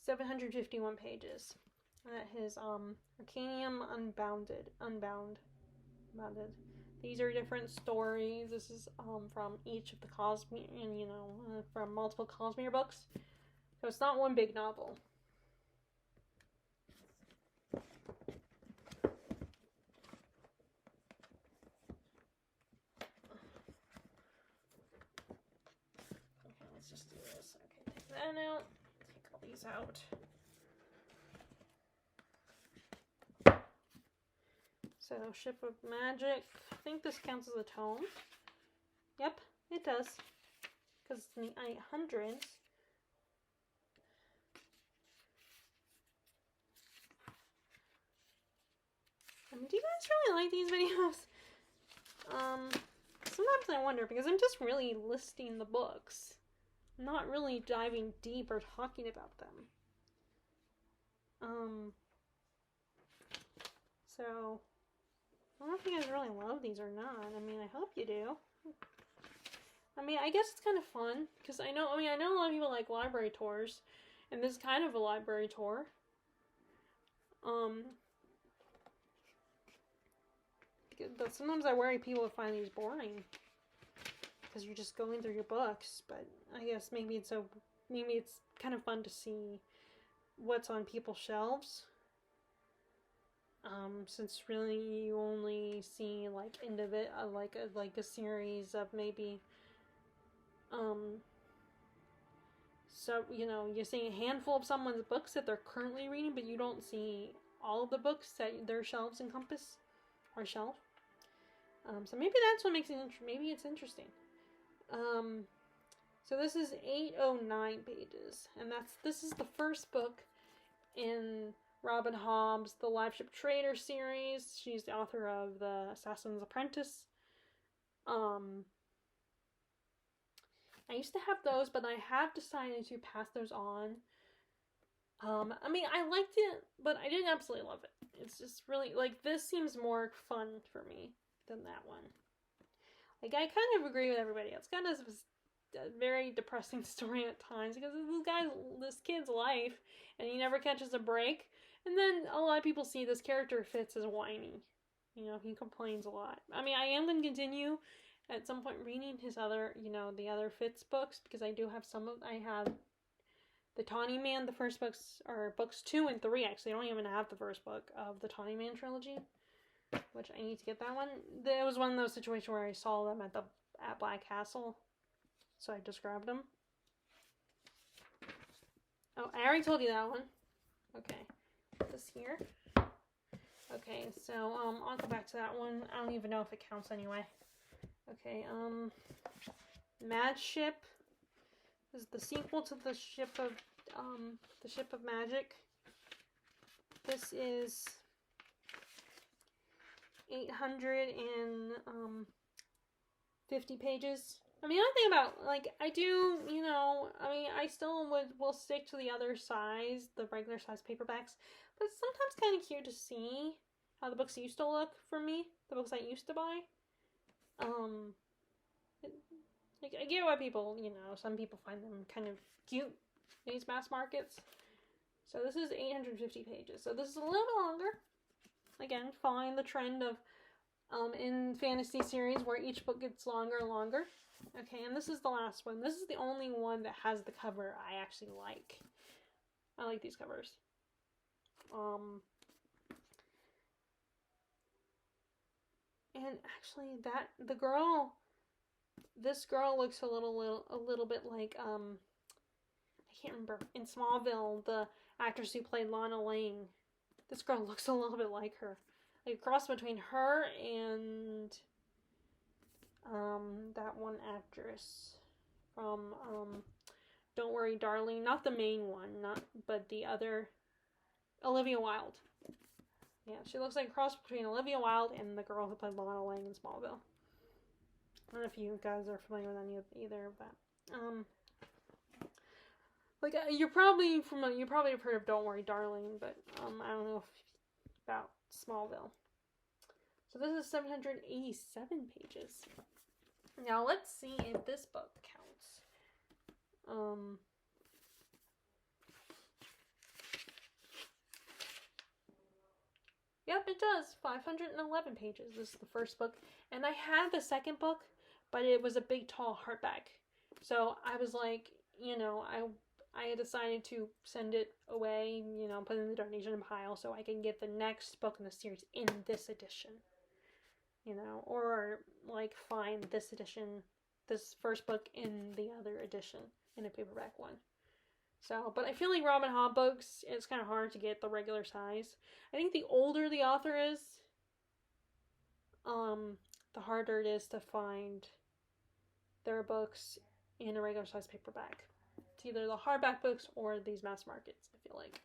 Speaker 1: 751 pages. That is Arcanium Unbounded. These are different stories. This is from each of the Cosmere, from multiple Cosmere books. So it's not one big novel. Okay, let's just do this. Okay, take that out. Take all these out. So, Ship of Magic. I think this counts as a tome. Yep, it does. Because it's in the 800s. Do you guys really like these videos? Sometimes I wonder, because I'm just really listing the books. I'm not really diving deep or talking about them. So... I don't know if you guys really love these or not. I hope you do. I guess it's kind of fun, because I know a lot of people like library tours, and this is kind of a library tour. But sometimes I worry people would find these boring, because you're just going through your books, but I guess maybe it's so maybe it's kind of fun to see what's on people's shelves. Since really you only see like like a series of maybe so you're seeing a handful of someone's books that they're currently reading, but you don't see all of the books that their shelves encompass or shelf. So maybe that's what makes it maybe it's interesting. So this is 809 pages, and this is the first book in Robin Hobb's The Live Ship Trader series. She's the author of The Assassin's Apprentice. I used to have those, but I have decided to pass those on. I mean, I liked it, but I didn't absolutely love it. It's just really, like, this seems more fun for me than that one. Like, I kind of agree with everybody else. Kind of a very depressing story at times, because this kid's life, and he never catches a break. And then a lot of people see this character Fitz as whiny. He complains a lot. I mean, I am going to continue at some point reading his other, the other Fitz books, because I do have I have the Tawny Man. The first books are books 2 and 3, actually. I don't even have the first book of the Tawny Man trilogy, which I need to get that one. It was one of those situations where I saw them at Black Castle, so I just grabbed them. Oh, I already told you that one. Okay. Put this here. Okay, so I'll go back to that one. I don't even know if it counts anyway. Okay, Mad Ship is the sequel to the Ship of Magic. This is 850 pages. I mean, I think about, like, I do, I still will stick to the other size, the regular size paperbacks, but it's sometimes kind of cute to see how the books used to look for me, the books I used to buy. I get why people, some people find them kind of cute, these mass markets. So this is 850 pages. So this is a little bit longer. Again, following the trend of in fantasy series where each book gets longer and longer. Okay, and this is the last one. This is the only one that has the cover I actually like. I like these covers. And actually, this girl looks a little bit like I can't remember, in Smallville, the actress who played Lana Lang. This girl looks a little bit like her, like a cross between her and that one actress from Don't Worry Darling, not the main one, but the other, Olivia Wilde. Yeah, she looks like a cross between Olivia Wilde and the girl who played Lana Lang in Smallville. I don't know if you guys are familiar with either of that. You probably have heard of Don't Worry Darling, but I don't know about Smallville. So this is 787 pages. Now let's see if this book counts. Yep, it does. 511 pages. This is the first book. And I had the second book, but it was a big, tall hardback. So I was like, I had decided to send it away, put it in the donation pile so I can get the next book in the series in this edition. Or like find this first book in the other edition, in a paperback one. So, but I feel like Robin Hobb books, it's kind of hard to get the regular size. I think the older the author is, the harder it is to find their books in a regular size paperback. It's either the hardback books or these mass markets, I feel like.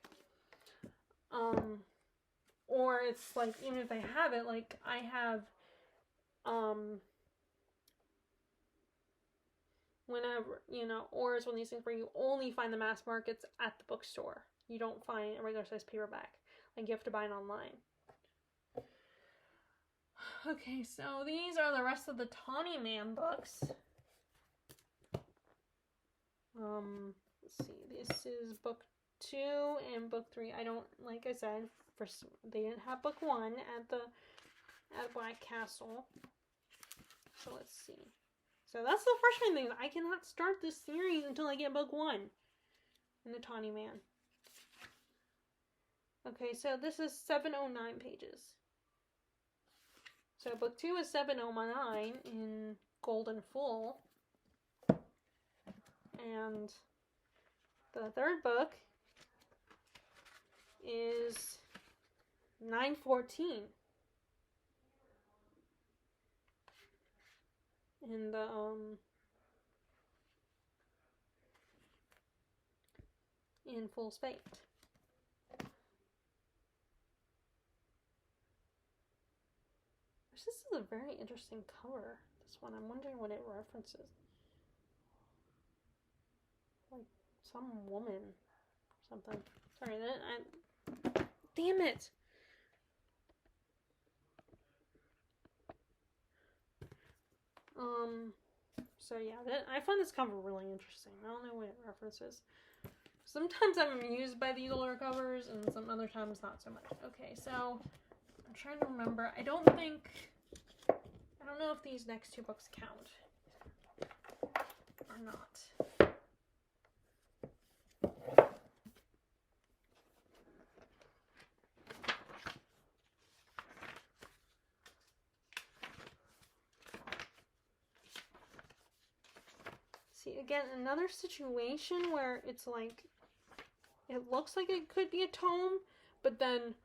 Speaker 1: Or it's like, even if they have it, like I have, whenever, or it's one of these things where you only find the mass markets at the bookstore. You don't find a regular size paperback. Like, you have to buy it online. Okay, so these are the rest of the Tawny Man books. Let's see. This is book 2 and book 3. I don't, like I said, they didn't have book 1 at Black Castle. So let's see. So that's the frustrating thing. I cannot start this series until I get book 1. and the Tawny Man. Okay, so this is 709 pages. So book 2 is 709 in Golden Full. And the third book is 914 in the in Full Spate. This is a very interesting cover. This one, I'm wondering what it references. Like some woman or something. Sorry, damn it. So yeah, I find this cover really interesting. I don't know what it references. Sometimes I'm amused by these older covers, and some other times not so much. Okay, so I'm trying to remember. I don't know if these next two books count or not. See, again, another situation where it's like, it looks like it could be a tome, but then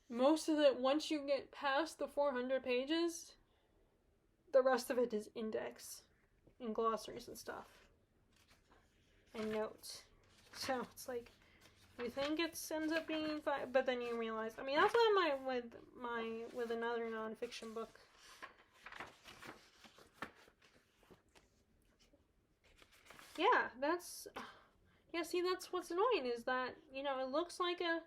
Speaker 1: most of it, once you get past the 400 pages, the rest of it is index and glossaries and stuff and notes. So it's like, you think it ends up being 5, but then you realize, I mean, that's what with another nonfiction book. Yeah, see, that's what's annoying, is that, you know, it looks like a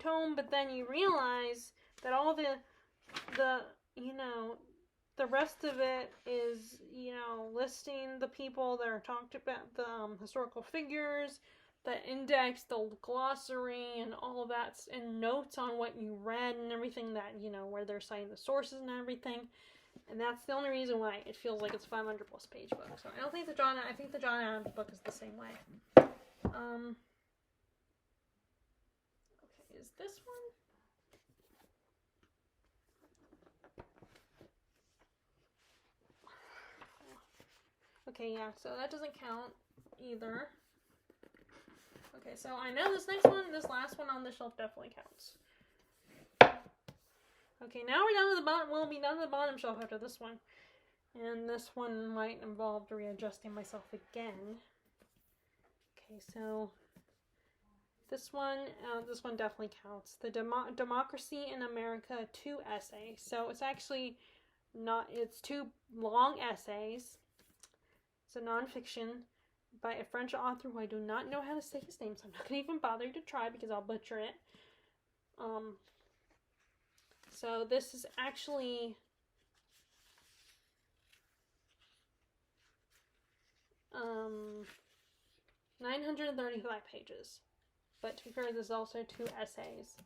Speaker 1: tome, but then you realize that all the you know, the rest of it is, you know, listing the people that are talked about, the historical figures, the index, the glossary, and all of that, and notes on what you read and everything, that, you know, where they're citing the sources and everything. And that's the only reason why it feels like it's a 500 plus page book. So I think the John Adams book is the same way. Okay, is this one? Okay, yeah, so that doesn't count either. Okay, so I know this last one on the shelf definitely counts. Okay, now we're down to the bottom. We'll be down to the bottom shelf after this one. And this one might involve readjusting myself again. Okay, so this one definitely counts. The Democracy in America 2 essay. So it's actually not, it's 2 long essays. It's a nonfiction by a French author who I do not know how to say his name, so I'm not going to even bother to try because I'll butcher it. So this is actually 935 pages. But to be fair, there's also 2 essays.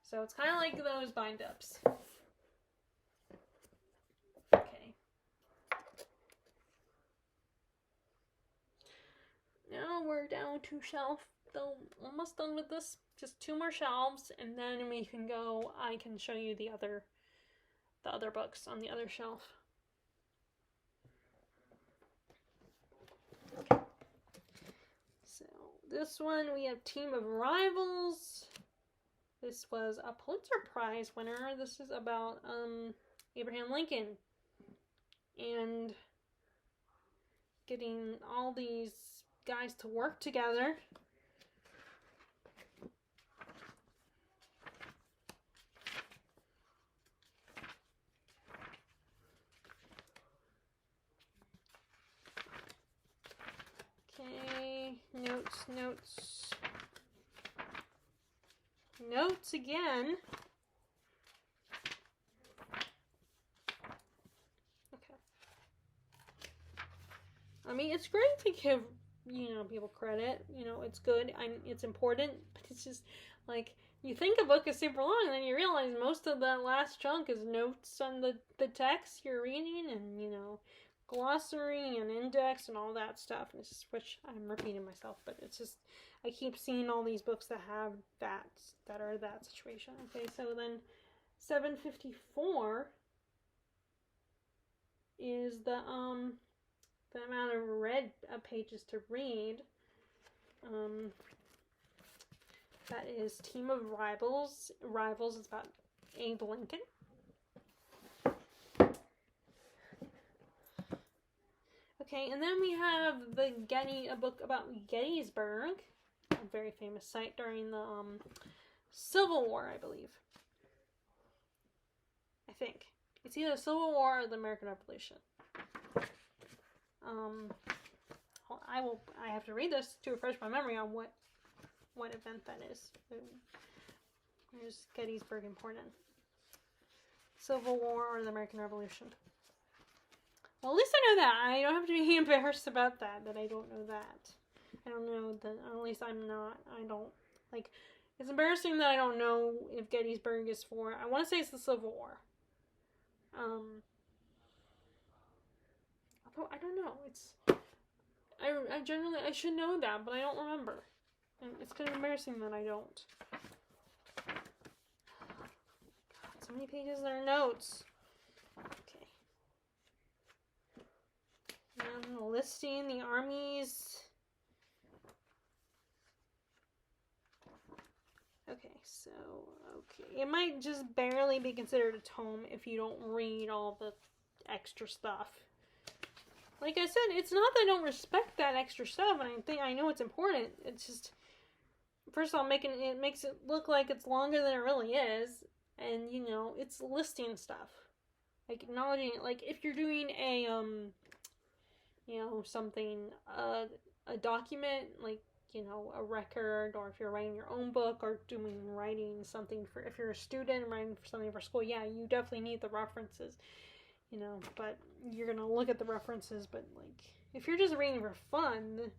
Speaker 1: So it's kind of like those bind-ups. Okay. Now we're down to shelf. Almost done with this. Just 2 more shelves, and then we can go. I can show you the other books on the other shelf. Okay. So this one we have Team of Rivals. This was a Pulitzer Prize winner. This is about Abraham Lincoln and getting all these guys to work together. Okay, notes again. Okay. I mean, it's great to give, you know, people credit. You know, it's good. It's important, but it's just like, you think a book is super long, and then you realize most of that last chunk is notes on the text you're reading, and, you know, glossary and index and all that stuff. And it's just, which I'm repeating myself, but it's just, I keep seeing all these books that have that are that situation. Okay, so then 754 is the amount of read pages to read. That is Team of Rivals. Rivals is about Abe Lincoln. Okay, and then we have a book about Gettysburg, a very famous site during the Civil War, I believe. I think it's either the Civil War or the American Revolution. I have to read this to refresh my memory on what event that is. Where's Gettysburg important? Civil War or the American Revolution? Well, at least I know that. I don't have to be embarrassed about that I don't know that. I don't know that, at least I'm not, I don't, like, it's embarrassing that I don't know if Gettysburg is for, I want to say it's the Civil War. Although, I don't know, I should know that, but I don't remember. And it's kind of embarrassing that I don't. God, so many pages are notes. Okay. Listing the armies. Okay, so, it might just barely be considered a tome if you don't read all the extra stuff. Like I said, it's not that I don't respect that extra stuff, and I know it's important. It's just, first of all, it makes it look like it's longer than it really is, and, it's listing stuff. Like, acknowledging it. Like, if you're doing a, something, a document, like, a record, or if you're writing your own book, or writing something if you're a student writing for something for school, yeah, you definitely need the references, but you're gonna look at the references, but, like, if you're just reading for fun,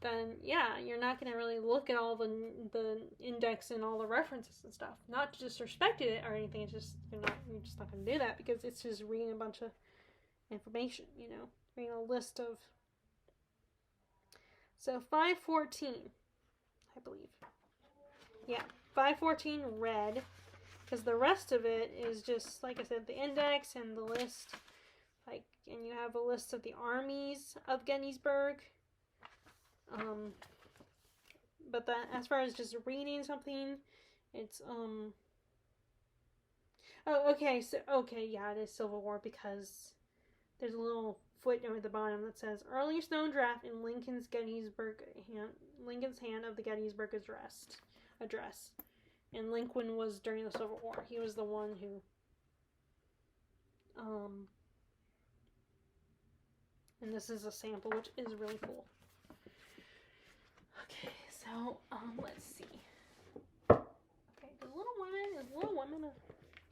Speaker 1: then, yeah, you're not gonna really look at all the index and all the references and stuff. Not to disrespect it or anything, it's just, you're just not gonna do that, because it's just reading a bunch of information, reading a list of. So 514, I believe. Yeah, 514 red, because the rest of it is just, like I said, the index and the list. Like, and you have a list of the armies of Gettysburg. But that, as far as just reading something, it's Oh, okay. So, yeah, it is Civil War, because there's a little footnote at the bottom that says earliest known draft in Lincoln's hand of the Gettysburg address. And Lincoln was during the Civil War. He was the one who and this is a sample, which is really cool. Okay, so let's see. Okay, is Little Women a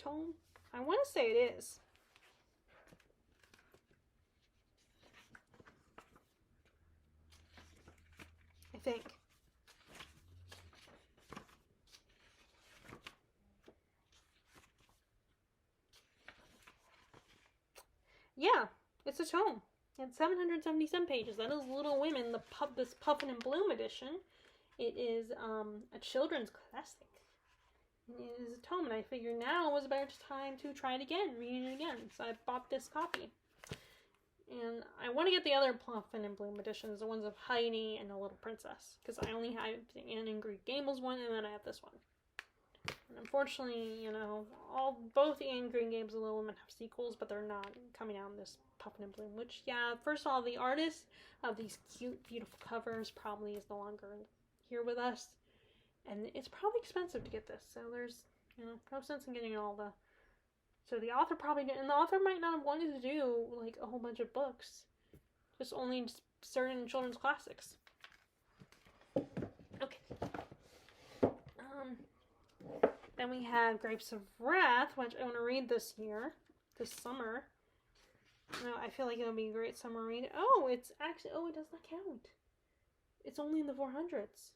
Speaker 1: tome? I want to say it is. I think. Yeah, it's a tome. It's 777 pages. That is Little Women, this Puffin and Bloom edition. It is a children's classic. It is a tome, and I figured now was about time to try it again, read it again. So I bought this copy. And I want to get the other Puffin and Bloom editions, the ones of Heidi and the Little Princess, because I only have the Anne and Green Gables one, and then I have this one. And unfortunately, both the Anne Green Gables and Little Women have sequels, but they're not coming out in this Puffin and Bloom, which, yeah, first of all, the artist of these cute, beautiful covers probably is no longer here with us, and it's probably expensive to get this, so there's, no sense in getting all the, so the author probably didn't, and the author might not have wanted to do, like, a whole bunch of books, just only certain children's classics. Okay. Then we have Grapes of Wrath, which I want to read this summer. No, I feel like it'll be a great summer read. Oh, it's actually, it does not count. It's only in the 400s.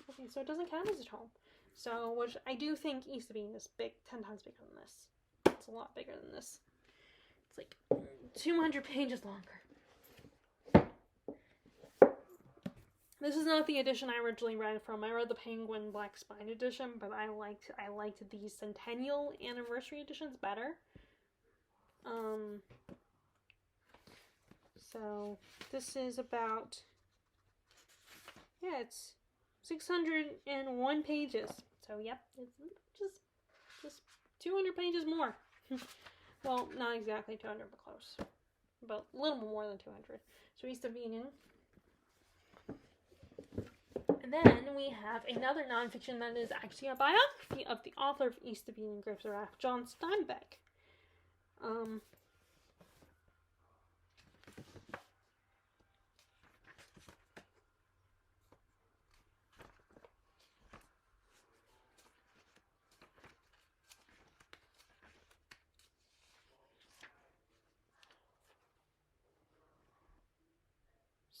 Speaker 1: Okay, so it doesn't count as a tome. So, which I do think East of Being is big, 10 times bigger than this. It's a lot bigger than this. It's like 200 pages longer. This is not the edition I originally read from. I read the Penguin Black Spine edition, but I liked the Centennial Anniversary editions better. So this is about, yeah, it's 601 pages. So yep, it's just 200 pages more. Well, not exactly 200, but close. But a little more than 200. So East of Eden. And then we have another nonfiction that is actually a biography of the author of East of Eden, Grapes of Wrath, John Steinbeck.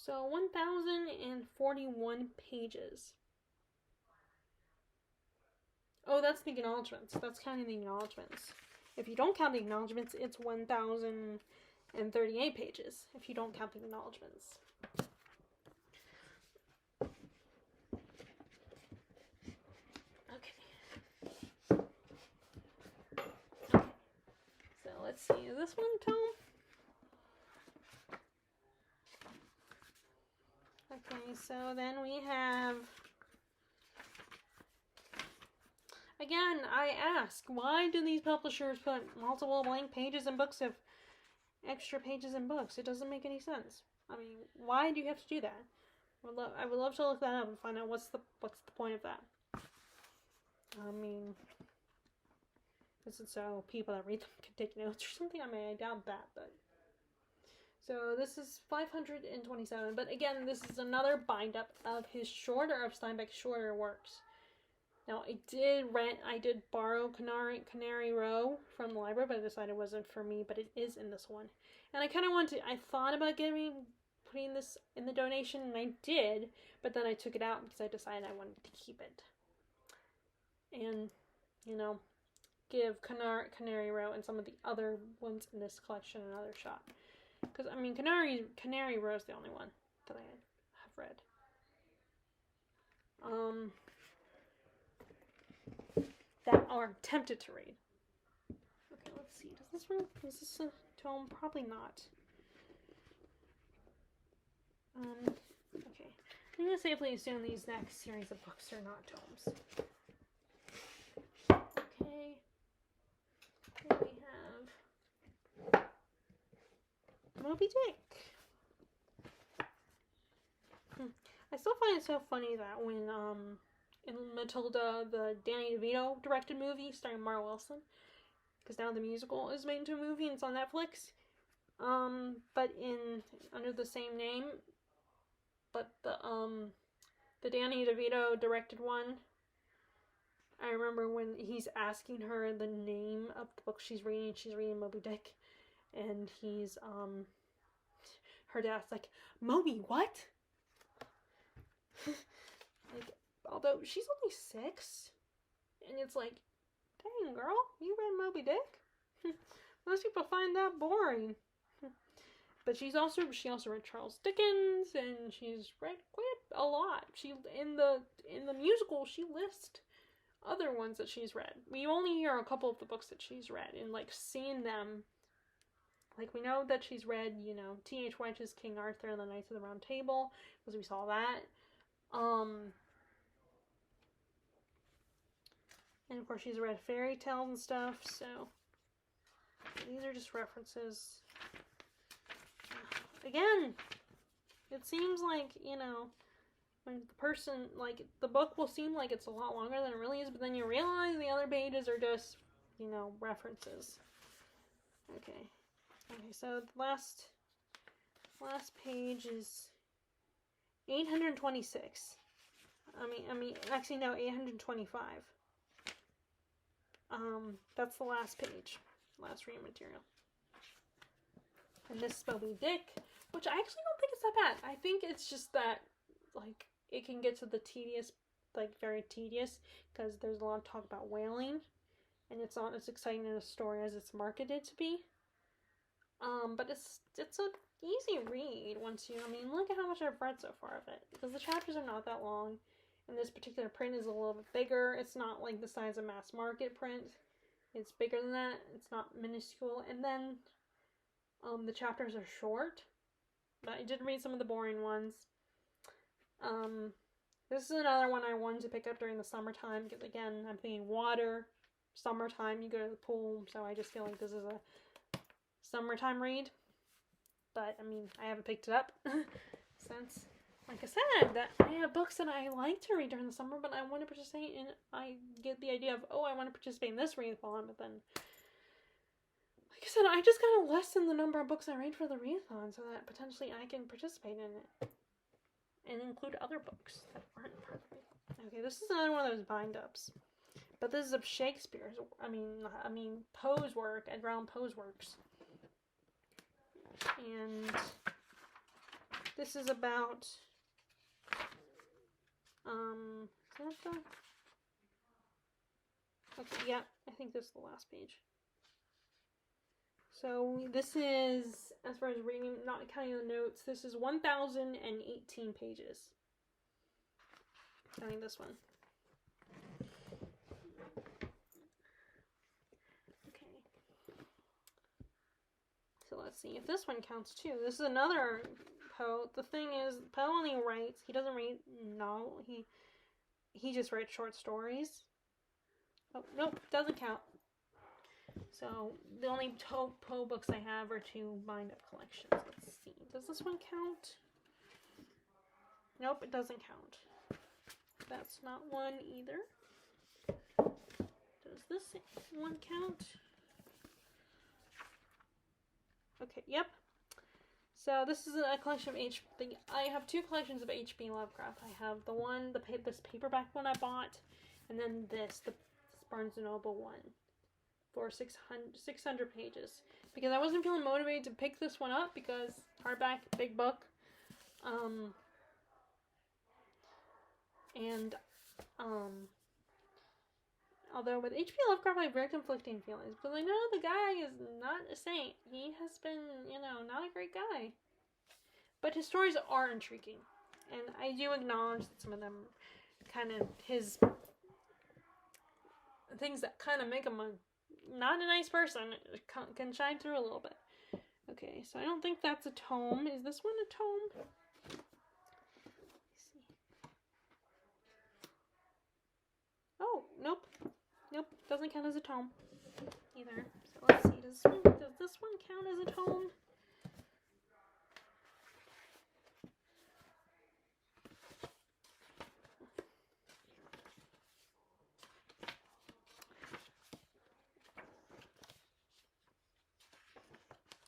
Speaker 1: So 1,041 pages. Oh, that's the acknowledgements. That's counting the acknowledgements. If you don't count the acknowledgements, it's 1,038 pages. If you don't count the acknowledgements. Okay. So let's see. Is this one tome? Okay, so then we have, again, I ask, why do these publishers put multiple blank pages in books of extra pages in books? It doesn't make any sense. I mean, why do you have to do that? I would love to look that up and find out what's the point of that. I mean, is it so people that read them can take notes or something? I mean, I doubt that, but. So this is 527, but again, this is another bind-up of Steinbeck's shorter works. Now, I did borrow Canary Row from the library, but I decided it wasn't for me, but it is in this one. And I kind of I thought about putting this in the donation, and I did, but then I took it out because I decided I wanted to keep it. And, give Canary Row and some of the other ones in this collection another shot. Because, I mean, Canary Row is the only one that I have read. That are tempted to read. Okay, let's see. Is this a tome? Probably not. Okay. I'm going to safely assume these next series of books are not tomes. Okay. Here we have Moby Dick. I still find it so funny that when in Matilda, the Danny DeVito directed movie starring Mara Wilson, because now the musical is made into a movie and it's on Netflix. But under the same name, but the Danny DeVito directed one. I remember when he's asking her the name of the book she's reading Moby Dick, and he's her dad's like, Moby what? Like, although she's only 6, and it's like, dang girl, you read Moby Dick? Most people find that boring. But she also read Charles Dickens, and she's read quite a lot. She in the musical she lists other ones that she's read. We only hear a couple of the books that she's read, and like seeing them, like we know that she's read, T.H. White's King Arthur and the Knights of the Round Table, because we saw that. And of course she's read fairy tales and stuff, so these are just references. Again, it seems like, when the person, like, the book will seem like it's a lot longer than it really is, but then you realize the other pages are just, references. Okay, so the last page is 826. Actually, no, 825. That's the last page, last reading material. And this is Moby Dick, which I actually don't think it's that bad. I think it's just that, like, it can get to the tedious, like, very tedious, because there's a lot of talk about whaling, and it's not as exciting in a story as it's marketed to be. But it's a easy read once you, I mean, look at how much I've read so far of it. Because the chapters are not that long. And this particular print is a little bit bigger. It's not like the size of mass market print. It's bigger than that. It's not minuscule. And then the chapters are short. But I did read some of the boring ones. This is another one I wanted to pick up during the summertime. Because again, I'm thinking water, summertime, you go to the pool. So I just feel like this is a summertime read. But, I mean, I haven't picked it up since, like I said, that I have books that I like to read during the summer, but I want to participate in, I get the idea of, oh, I want to participate in this readathon, but then, like I said, I just gotta lessen the number of books I read for the readathon so that potentially I can participate in it. And include other books that aren't part of it. Okay, this is another one of those bind-ups. But this is of Shakespeare's, I mean, Poe's work, Edgar Allan Poe's works. And this is about, is that the, okay, yeah, I think this is the last page. So this is, as far as reading, not counting the notes, this is 1,018 pages. Counting this one. So let's see if this one counts too. This is another Poe. The thing is, Poe only writes, he doesn't write novel, he just writes short stories. Oh, nope, doesn't count. So the only Poe books I have are 2 bind-up collections. Let's see, does this one count? Nope, it doesn't count. That's not one either. Does this one count? Okay, yep. So this is a collection of I have 2 collections of H.P. Lovecraft. I have the one, this paperback one I bought, and then this, the Barnes & Noble one, for 600 pages. Because I wasn't feeling motivated to pick this one up because hardback, big book. Although with H.P. Lovecraft, I have very conflicting feelings. Because I know the guy is not a saint. He has been, not a great guy. But his stories are intriguing. And I do acknowledge that some of them kind of, his things that kind of make him not a nice person can shine through a little bit. Okay, so I don't think that's a tome. Is this one a tome? Let's see. Oh, nope. Nope, doesn't count as a tome either. So let's see, does this one count as a tome?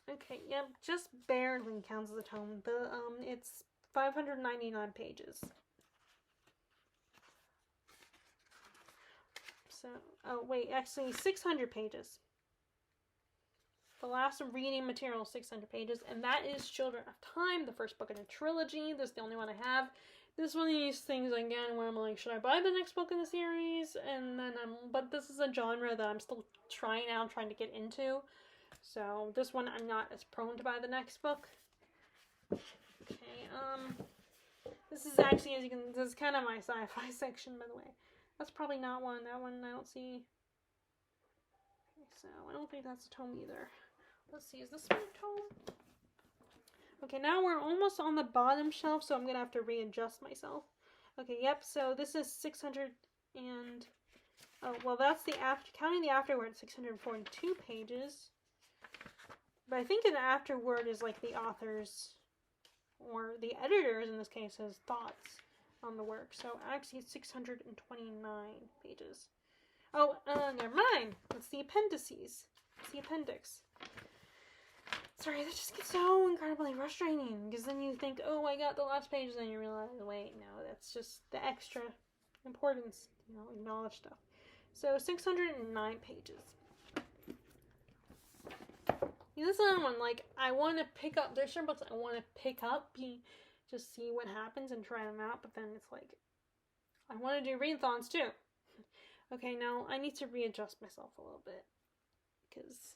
Speaker 1: Okay, yep, just barely counts as a tome. It's 599 pages. So, oh wait, actually 600 pages. The last reading material is 600 pages, and that is Children of Time, the first book in a trilogy. This is the only one I have. This is one of these things, again, where I'm like, should I buy the next book in the series? And then but this is a genre that I'm still trying to get into. So, this one I'm not as prone to buy the next book. Okay, this is actually, this is kind of my sci-fi section, by the way. That's probably not one. That one I don't see. Okay, so I don't think that's a tome either. Let's see, is this one a tome? Okay, now we're almost on the bottom shelf, so I'm going to have to readjust myself. Okay, yep, so this is 600 and... Oh, well, that's the counting the afterword, 642 pages. But I think an afterword is like the author's, or the editor's in this case, his thoughts on the work. So actually it's 629 pages. Oh, never mind. It's the appendices. It's the appendix. Sorry, that just gets so incredibly frustrating. Because then you think, oh, I got the last page, and then you realize, wait, no, that's just the extra importance, acknowledge stuff. So 609 pages. This is another one, like, I want to pick up, there's certain books I want to pick up, just see what happens and try them out, but then it's like, I want to do readathons too. Okay, now I need to readjust myself a little bit, because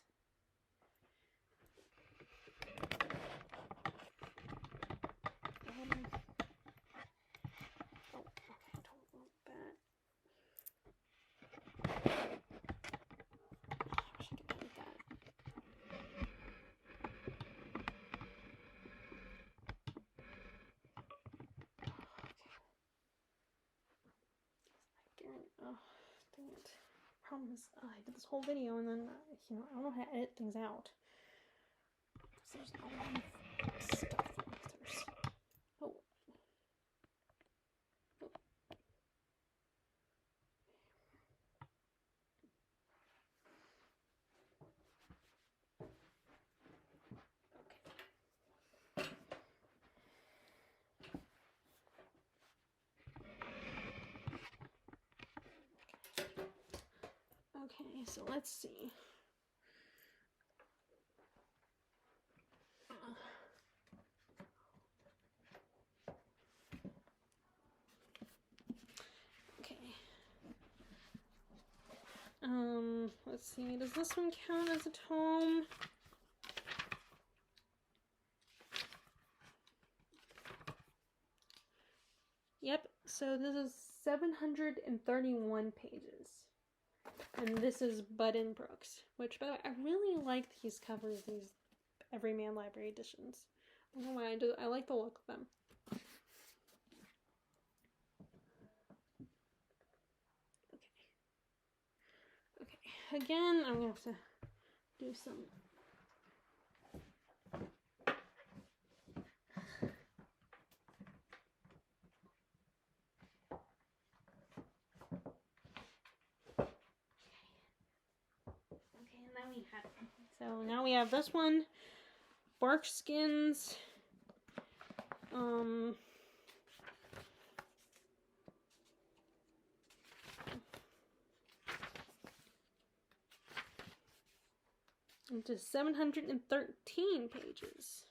Speaker 1: problem is I did this whole video and then, I don't know how to edit things out. So there's a lot of stuff. Oh. Okay, so let's see. Okay. Let's see. Does this one count as a tome? Yep. So this is 731 pages. And this is Buddenbrooks, which, by the way, I really like these covers, these Everyman Library editions. I don't know why, I like the look of them. Okay. Again, I'm going to have to do some... So now we have this one, Bark Skins, into 713 pages.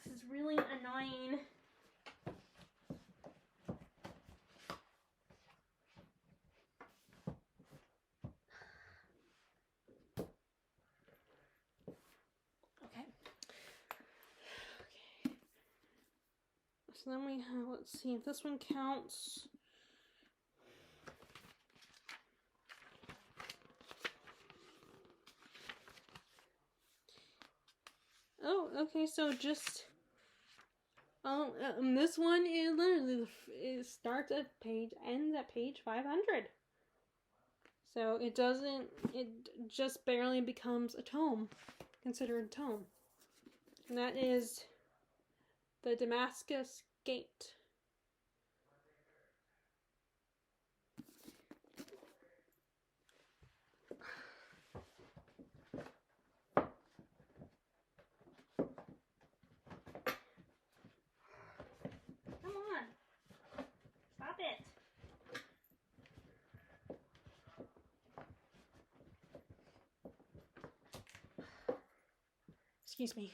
Speaker 1: This is really annoying. Okay. So then we have, let's see if this one counts. Oh, okay, so just... this one is literally, it starts at page, ends at page 500. So it just barely becomes a tome, considered a tome. And that is The Damascus Gate. Excuse me.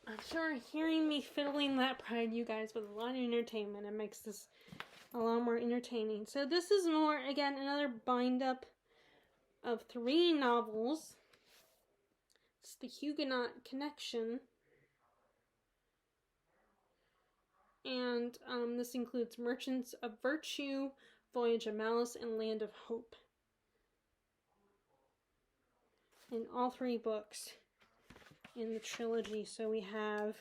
Speaker 1: I'm sure hearing me fiddling that provided you guys with a lot of entertainment. It makes this a lot more entertaining. So this is more, again, another bind up of 3 novels. It's The Huguenot Connection. And this includes Merchants of Virtue, Voyage of Malice, and Land of Hope. In all 3 books in the trilogy. So we have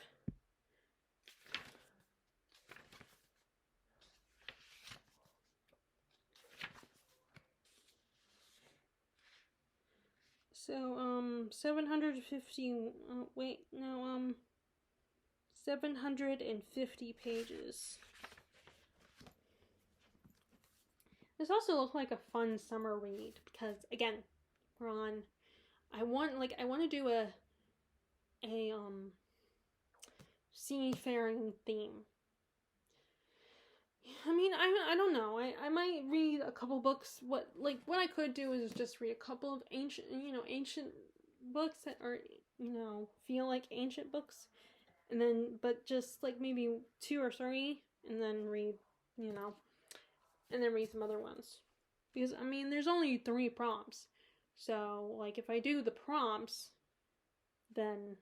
Speaker 1: so 750 pages. This also looked like a fun summer read because, again, we're on. I want to do a seafaring theme. I mean, I don't know. I might read a couple books. What I could do is just read a couple of ancient books that are, feel like ancient books, and then but just like maybe 2 or 3, and then read, and then read some other ones. Because I mean, there's only 3 prompts. So, like, if I do the prompts, then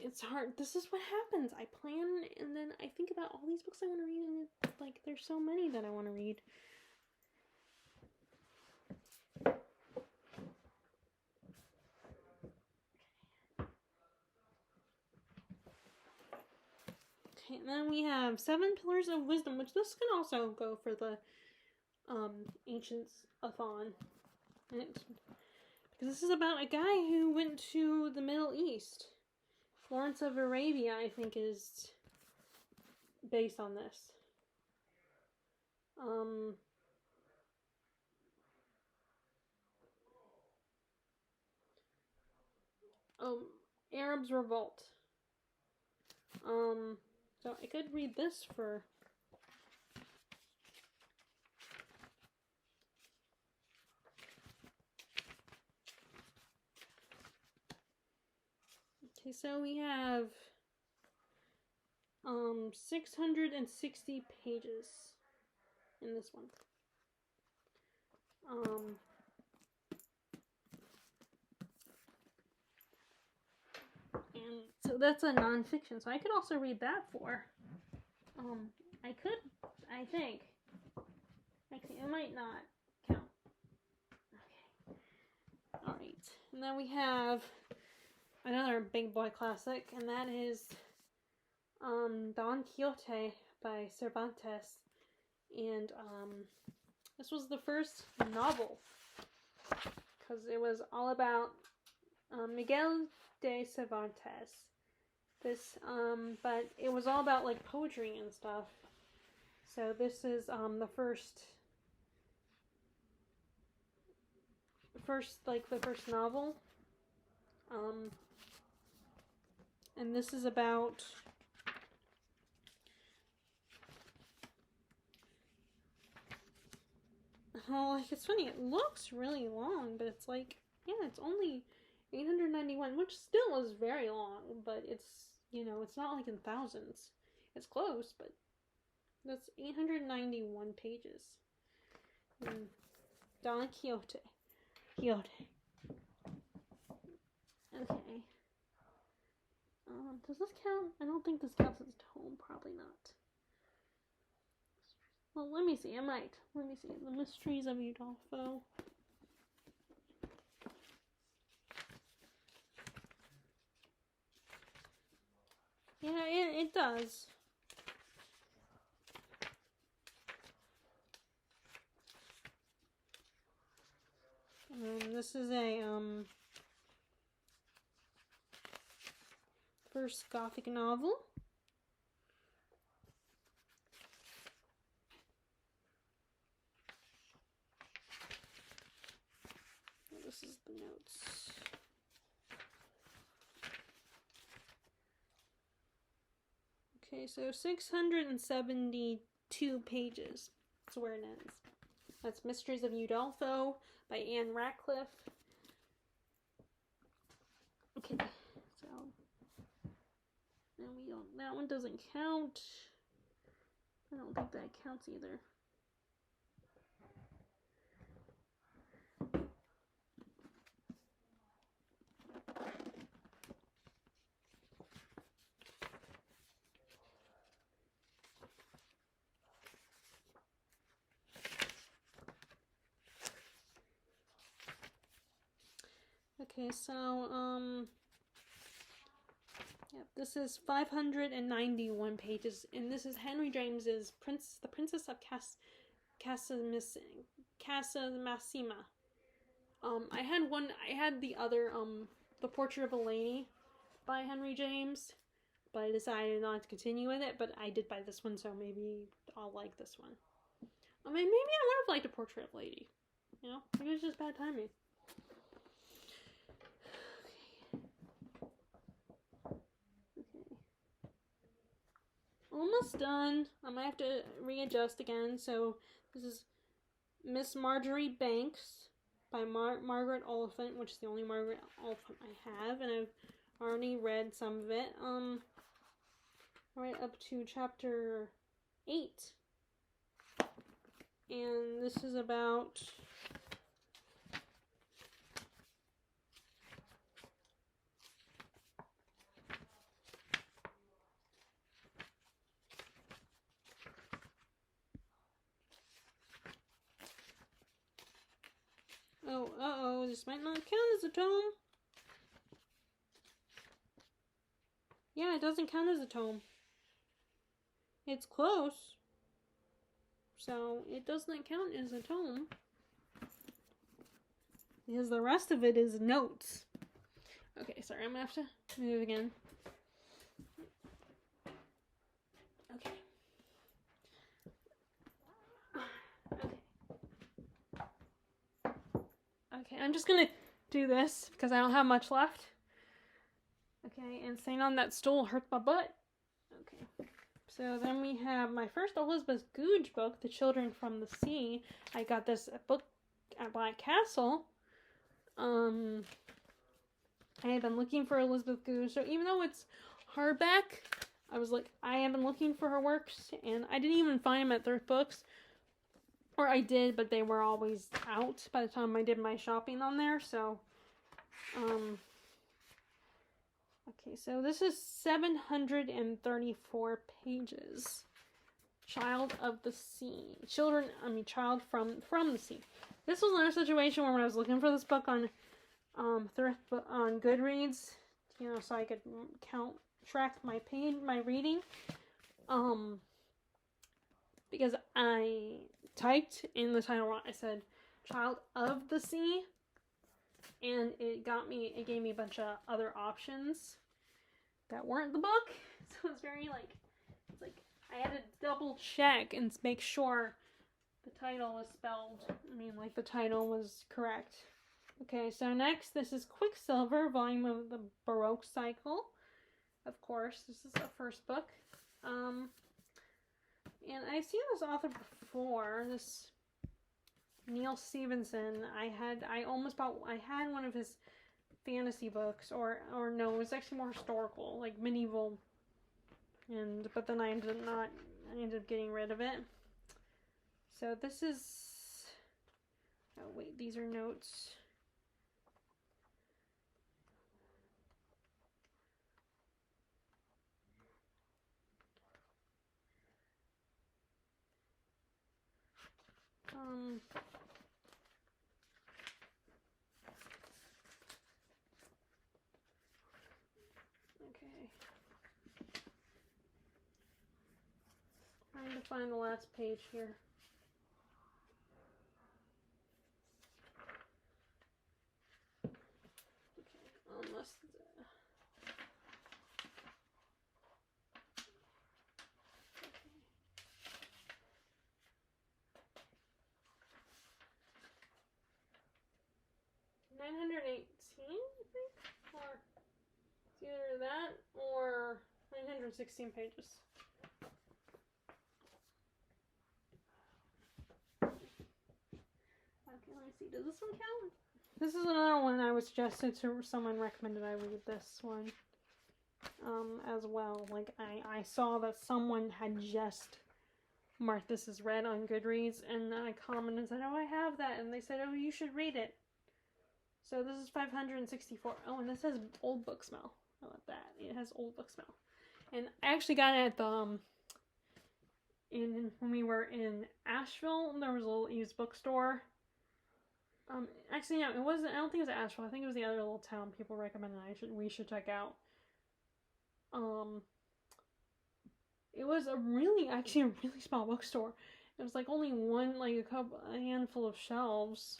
Speaker 1: it's hard. This is what happens. I plan, and then I think about all these books I want to read, and like, there's so many that I want to read. Okay, and then we have 7 Pillars of Wisdom, which this can also go for the Ancients-a-thon. Because this is about a guy who went to the Middle East. Lawrence of Arabia, I think, is based on this. Arabs Revolt. So I could read this for... Okay, so we have 660 pages in this one. And so that's a nonfiction, so I could also read that for. I think. Actually, it might not count. Okay. Alright. And then we have another big boy classic, and that is Don Quixote by Cervantes. And this was the first novel, because it was all about Miguel de Cervantes. But it was all about like poetry and stuff. So this is the first novel. And this is about it's funny, it looks really long, but it's like, yeah, it's only 891, which still is very long, but it's, it's not like in thousands. It's close, but that's 891 pages. Don Quixote. Okay. Does this count? I don't think this counts as a tome. Probably not. Well, let me see. It might. Let me see. The Mysteries of Udolpho. Yeah, it does. This is a first Gothic novel. This is the notes. Okay, so 672 pages. That's where it ends. That's Mysteries of Udolpho by Anne Radcliffe. Okay, so then that one doesn't count. I don't think that counts either. Okay, so, this is 591 pages, and this is Henry James's The Princess of Casamassima. I had the other, The Portrait of a Lady by Henry James, but I decided not to continue with it, but I did buy this one, so maybe I'll like this one. I mean, maybe I would have liked A Portrait of a Lady, maybe it was just bad timing. almost done. I might have to readjust again. So this is Miss Marjorie Banks by Margaret Oliphant, which is the only Margaret Oliphant I have, and I've already read some of it. Right up to chapter 8. And this is about oh, this might not count as a tome. Yeah, it doesn't count as a tome. It's close. So, it doesn't count as a tome. Because the rest of it is notes. Okay, sorry, I'm gonna have to move again. Okay. Okay, I'm just gonna do this because I don't have much left. Okay, and staying on that stool hurts my butt. Okay. So then we have my first Elizabeth Goudge book, The Children from the Sea. I got this book at Black Castle. I have been looking for Elizabeth Goudge, so even though it's hardback, I have been looking for her works, and I didn't even find them at thrift books. Or I did, but they were always out by the time I did my shopping on there, so, okay, so this is 734 pages. Child of the Sea. Child from the Sea. This was another situation where when I was looking for this book on on Goodreads, so I could track my reading, because I typed in the title, I said Child of the Sea, and it gave me a bunch of other options that weren't the book, so it's very I had to double check and make sure the title was the title was correct. Okay, so next, this is Quicksilver, volume of the Baroque Cycle. Of course, this is the first book. And I've seen this author before, this Neil Stevenson. I had one of his fantasy books, or no, it was actually more historical, like medieval. But then I ended up getting rid of it. So this is, oh wait, these are notes. Okay. Trying to find the last page here. Okay, unless... Okay. 918, I think? Or it's either that or 916 pages. Okay, let me see. Does this one count? This is another one I was suggested to someone recommended I read this one as well. Like I saw that someone had just marked this as read on Goodreads, and I commented and said, "Oh, I have that," and they said, "Oh, you should read it." So this is 564. Oh, and this has old book smell. How about that? It has old book smell. And I actually got it at the when we were in Asheville. There was a little used bookstore. Actually, no, it wasn't. I don't think it was Asheville. I think it was the other little town people recommended we should check out. It was a really small bookstore. It was like only a handful of shelves.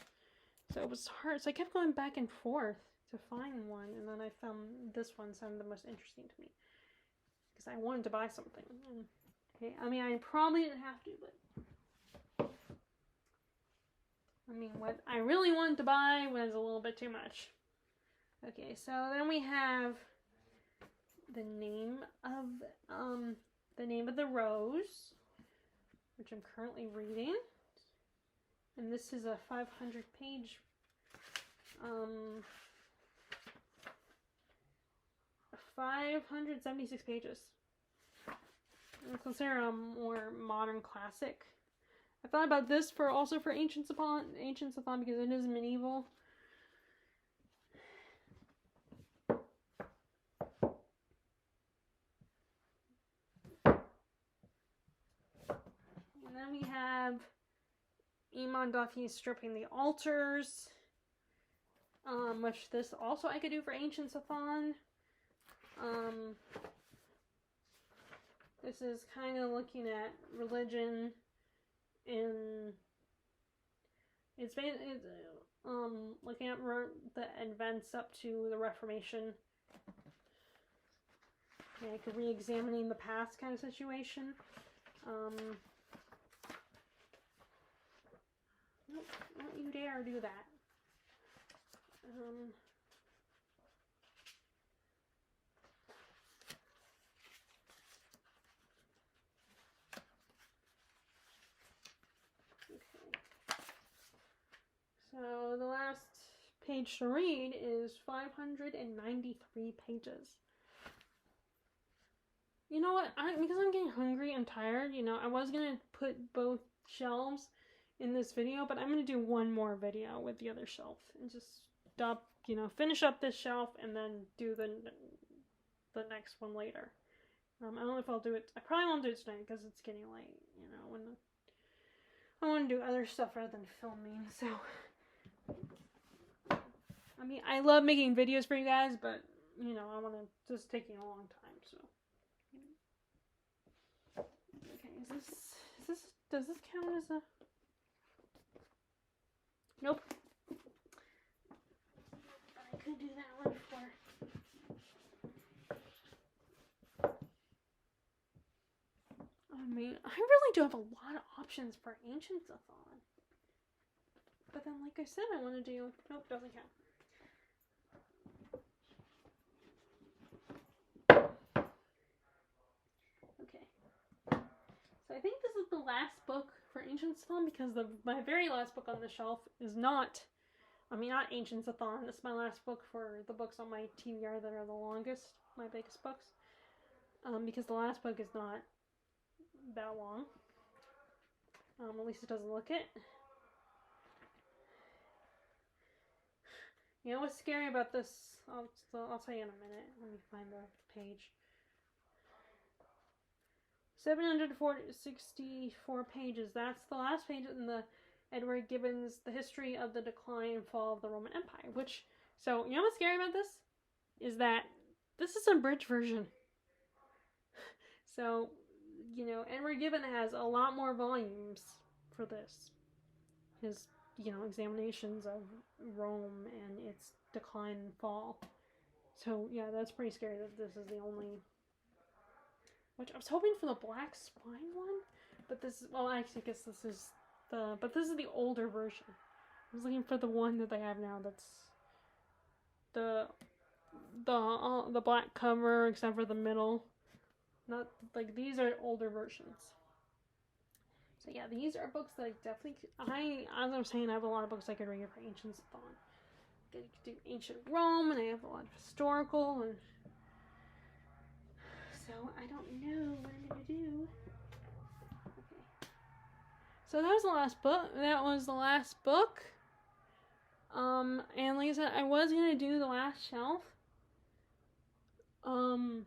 Speaker 1: So it was hard. So I kept going back and forth to find one, and then I found this one sounded the most interesting to me because I wanted to buy something. Okay, I mean, I probably didn't have to, but I mean, what I really wanted to buy was a little bit too much. Okay, so then we have the name of The Name of the Rose, which I'm currently reading. And this is a 500-page 576 pages. I consider a more modern classic. I thought about this also for Ancient Safon because it is medieval. And then we have Iman Duffy stripping the altars, which this also I could do for Ancient Safon. This is kind of looking at religion in. It's basically looking at the events up to the Reformation. Like re-examining the past kind of situation. Nope, don't you dare do that. So the last page to read is 593 pages. You know what? Because I'm getting hungry and tired, I was going to put both shelves in this video, but I'm going to do one more video with the other shelf and just stop, finish up this shelf and then do the next one later. I don't know if I'll do it. I probably won't do it tonight because it's getting late, when I want to do other stuff rather than filming, so. I mean, I love making videos for you guys, but, I want to just taking a long time, so. Okay, does this count as a... Nope. I could do that one for... I mean, I really do have a lot of options for Ancient Safon. But then, like I said, I want to do... Nope, doesn't count. Okay. So I think this is the last book for Ancient Safon because my very last book on the shelf is not Ancient Safon. This is my last book for the books on my TBR that are the longest, my biggest books. Because the last book is not that long. At least it doesn't look it. You know what's scary about this? I'll tell you in a minute. Let me find the page. 764 pages. That's the last page in the Edward Gibbon's The History of the Decline and Fall of the Roman Empire. So, you know what's scary about this? Is that this is a abridged version. So, Edward Gibbon has a lot more volumes for this. His, examinations of Rome and its decline and fall. So, yeah, that's pretty scary that this is the only... Which I was hoping for the Black Spine one, but this is... Well, actually, I guess this is the... But this is the older version. I was looking for the one that they have now that's... The black cover, except for the middle. Not... Like, these are older versions. So yeah, these are books that I definitely... as I was saying, I have a lot of books I could read for Ancient Safon. I could do Ancient Rome, and I have a lot of historical, and... So, I don't know what I'm going to do. Okay. So that was the last book. And like I said, I was going to do the last shelf. In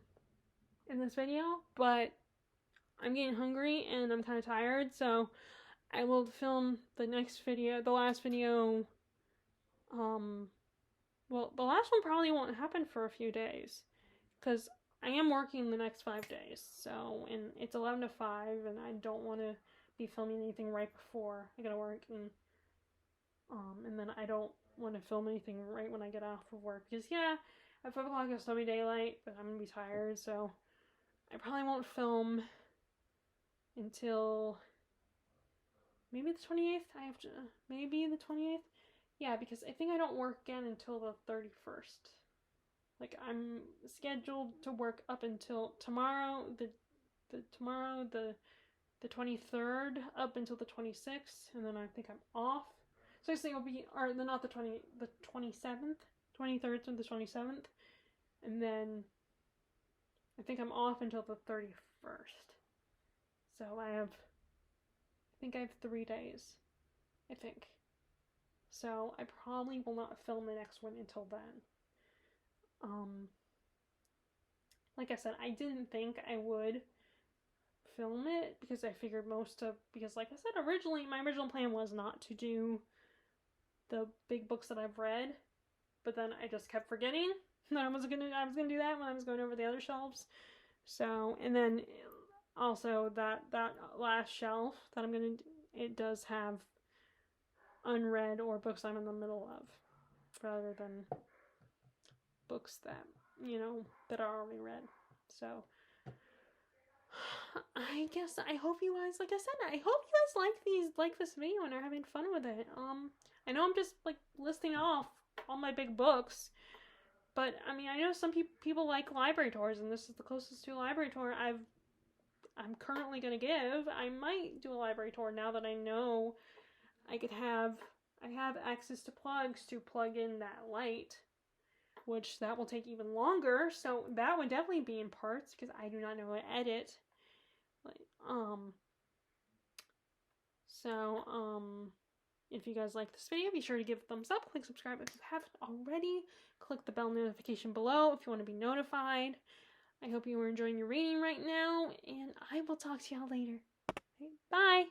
Speaker 1: this video, but I'm getting hungry and I'm kind of tired, so I will film the last video, well, the last one probably won't happen for a few days, because I am working the next 5 days, so, and it's 11 to 5, and I don't want to be filming anything right before I gotta work, and then I don't want to film anything right when I get off of work, because yeah, at 5 o'clock it'll still be daylight, but I'm gonna be tired, so I probably won't film until maybe the 28th. Maybe the 28th? Yeah, because I think I don't work again until the 31st. Like, I'm scheduled to work up until tomorrow, the tomorrow, the 23rd up until the 26th, and then I think I'm off. So I think it'll be, or not the 27th, 23rd to the 27th, and then I think I'm off until the 31st. So I think I have 3 days, I think. So I probably will not film the next one until then. Like I said, I didn't think I would film it because I figured because like I said, my original plan was not to do the big books that I've read, but then I just kept forgetting that I was gonna do that when I was going over the other shelves. So, and then also that last shelf that I'm gonna, it does have unread or books I'm in the middle of, rather than books that, that are already read. So I guess I hope you guys, like I said, I hope you guys like this video and are having fun with it. I know I'm just like listing off all my big books, but I mean, I know some people like library tours, and this is the closest to a library tour I'm currently gonna give. I might do a library tour now that I know I have access to plugs to plug in that light, which that will take even longer. So that would definitely be in parts because I do not know how to edit. If you guys like this video, be sure to give a thumbs up, click subscribe if you haven't already, click the bell notification below if you want to be notified. I hope you are enjoying your reading right now, and I will talk to y'all later. Bye!